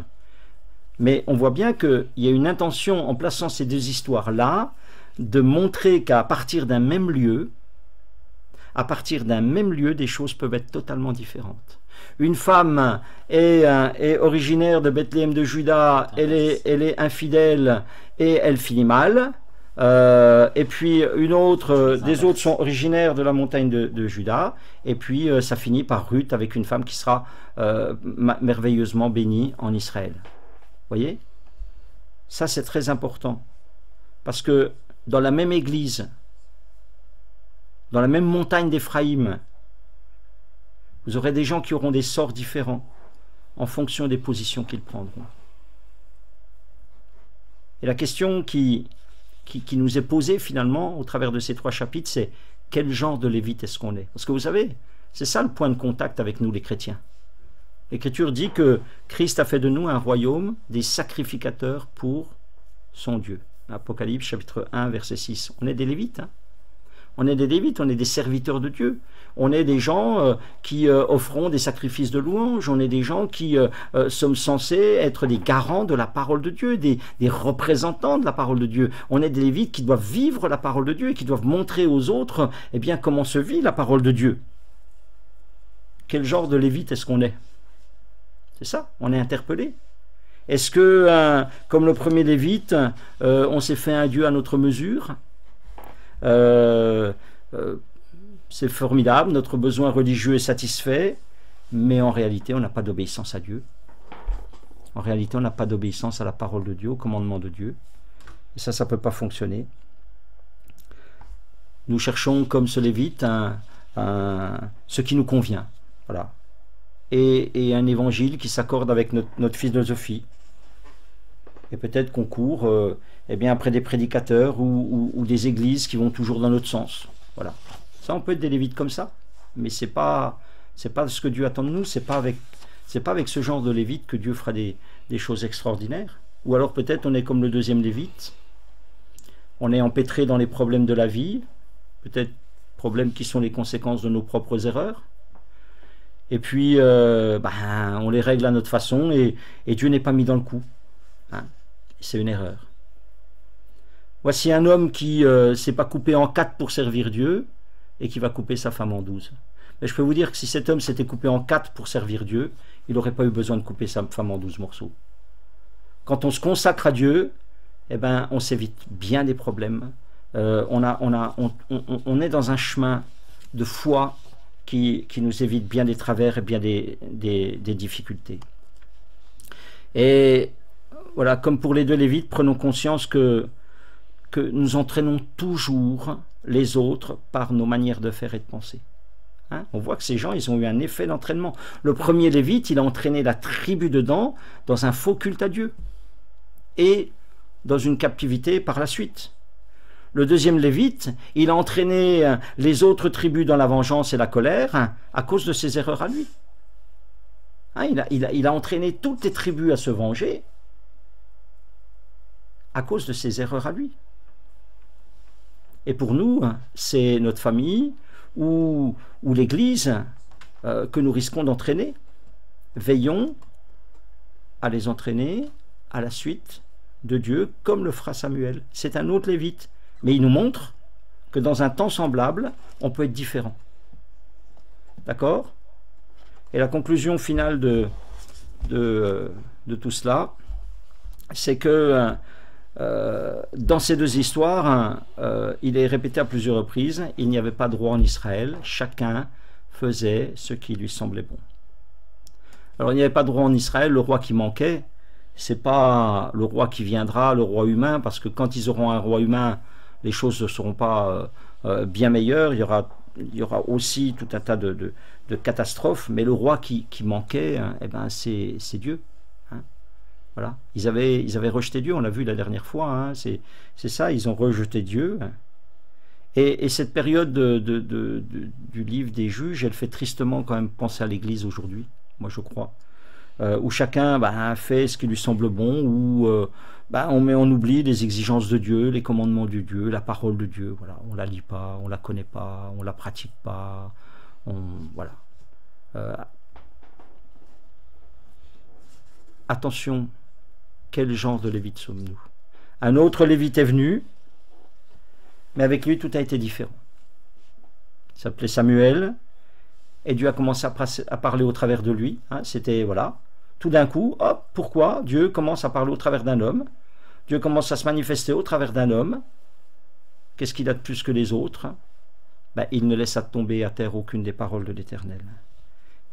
Mais on voit bien qu'il y a une intention en plaçant ces deux histoires-là de montrer qu'à partir d'un même lieu, des choses peuvent être totalement différentes. Une femme est originaire de Bethléem de Juda, elle est infidèle et elle finit mal. Et puis des autres sont originaires de la montagne de Juda, et puis ça finit par Ruth avec une femme qui sera merveilleusement bénie en Israël. Vous voyez? Ça c'est très important, parce que dans la même église, dans la même montagne d'Éphraïm, vous aurez des gens qui auront des sorts différents en fonction des positions qu'ils prendront. Et la question qui nous est posée finalement au travers de ces trois chapitres, c'est quel genre de Lévite est-ce qu'on est? Parce que vous savez, c'est ça le point de contact avec nous les chrétiens. L'Écriture dit que Christ a fait de nous un royaume des sacrificateurs pour son Dieu. Apocalypse chapitre 1 verset 6. On est des Lévites. On est des Lévites, on est des serviteurs de Dieu. On est des gens qui offront des sacrifices de louange. On est des gens qui sommes censés être des garants de la parole de Dieu, des représentants de la parole de Dieu. On est des Lévites qui doivent vivre la parole de Dieu et qui doivent montrer aux autres comment se vit la parole de Dieu. Quel genre de Lévite est-ce qu'on est? C'est ça, on est interpellé. Est-ce que, comme le premier Lévite, on s'est fait un Dieu à notre mesure? C'est formidable, notre besoin religieux est satisfait, mais en réalité, on n'a pas d'obéissance à Dieu. En réalité, on n'a pas d'obéissance à la parole de Dieu, au commandement de Dieu. Et ça ne peut pas fonctionner. Nous cherchons, comme ce Lévite, ce qui nous convient. Voilà. Et un évangile qui s'accorde avec notre philosophie. Et peut-être qu'on court eh bien, après des prédicateurs ou des églises qui vont toujours dans notre sens. Voilà. Ça, on peut être des lévites comme ça, mais c'est pas ce que Dieu attend de nous. C'est pas avec ce genre de lévite que Dieu fera des choses extraordinaires. Ou alors peut-être on est comme le deuxième lévite, on est empêtré dans les problèmes de la vie, peut-être problèmes qui sont les conséquences de nos propres erreurs. Et puis, on les règle à notre façon et Dieu n'est pas mis dans le coup. Hein. C'est une erreur. Voici un homme qui s'est pas coupé en 4 pour servir Dieu et qui va couper sa femme en 12. Mais je peux vous dire que si cet homme s'était coupé en 4 pour servir Dieu, il n'aurait pas eu besoin de couper sa femme en 12 morceaux. Quand on se consacre à Dieu, eh ben, on s'évite bien des problèmes. On est dans un chemin de foi qui nous évite bien des travers et bien des difficultés. Et voilà, comme pour les deux Lévites, prenons conscience que nous entraînons toujours les autres par nos manières de faire et de penser. Hein? On voit que ces gens, ils ont eu un effet d'entraînement. Le premier Lévite, il a entraîné la tribu dedans dans un faux culte à Dieu et dans une captivité par la suite. Le deuxième Lévite, il a entraîné les autres tribus dans la vengeance et la colère à cause de ses erreurs à lui. Hein, il a entraîné toutes les tribus à se venger à cause de ses erreurs à lui. Et pour nous, c'est notre famille ou l'Église que nous risquons d'entraîner. Veillons à les entraîner à la suite de Dieu, comme le fera Samuel. C'est un autre Lévite, mais il nous montre que dans un temps semblable, on peut être différent. D'accord? Et la conclusion finale de tout cela, c'est que dans ces deux histoires, il est répété à plusieurs reprises, il n'y avait pas de roi en Israël, chacun faisait ce qui lui semblait bon. Alors il n'y avait pas de roi en Israël, le roi qui manquait, c'est pas le roi qui viendra, le roi humain, parce que quand ils auront un roi humain, les choses ne seront pas bien meilleures, il y aura aussi tout un tas de catastrophes, mais le roi qui manquait, eh ben c'est Dieu. Voilà. Ils avaient rejeté Dieu, on l'a vu la dernière fois, hein. C'est ça, ils ont rejeté Dieu. Et cette période du livre des juges, elle fait tristement quand même penser à l'Église aujourd'hui, moi je crois, où chacun fait ce qui lui semble bon, où on oublie les exigences de Dieu, les commandements de Dieu, la parole de Dieu, voilà. On la lit pas, on la connaît pas, on la pratique pas, voilà. Attention, quel genre de Lévite sommes-nous? Un autre Lévite est venu, mais avec lui tout a été différent. Il s'appelait Samuel, et Dieu a commencé à parler au travers de lui. Hein, c'était, voilà, tout d'un coup, hop, pourquoi Dieu commence à parler au travers d'un homme? Dieu commence à se manifester au travers d'un homme. Qu'est-ce qu'il a de plus que les autres? Il ne laissa tomber à terre aucune des paroles de l'Éternel.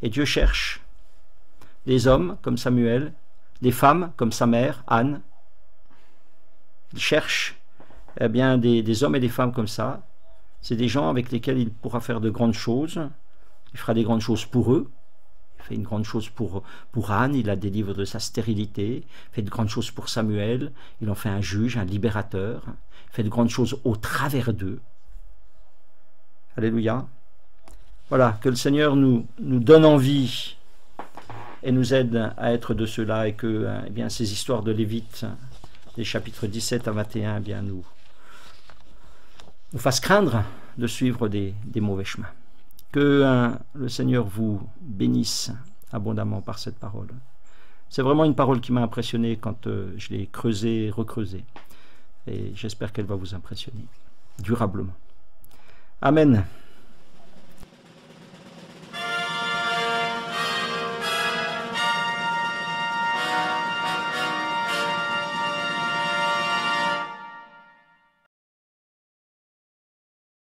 Et Dieu cherche des hommes comme Samuel, des femmes comme sa mère, Anne. Il cherche bien des hommes et des femmes comme ça. C'est des gens avec lesquels il pourra faire de grandes choses. Il fera des grandes choses pour eux. Il fait une grande chose pour Anne, il la délivre de sa stérilité. Il fait de grandes choses pour Samuel, il en fait un juge, un libérateur. Il fait de grandes choses au travers d'eux. Alléluia. Voilà, que le Seigneur nous donne envie et nous aide à être de ceux-là, et que ces histoires de Lévites, des chapitres 17 à 21, nous fassent craindre de suivre des mauvais chemins. Que le Seigneur vous bénisse abondamment par cette parole. C'est vraiment une parole qui m'a impressionné quand je l'ai creusée et recreusée. Et j'espère qu'elle va vous impressionner durablement. Amen.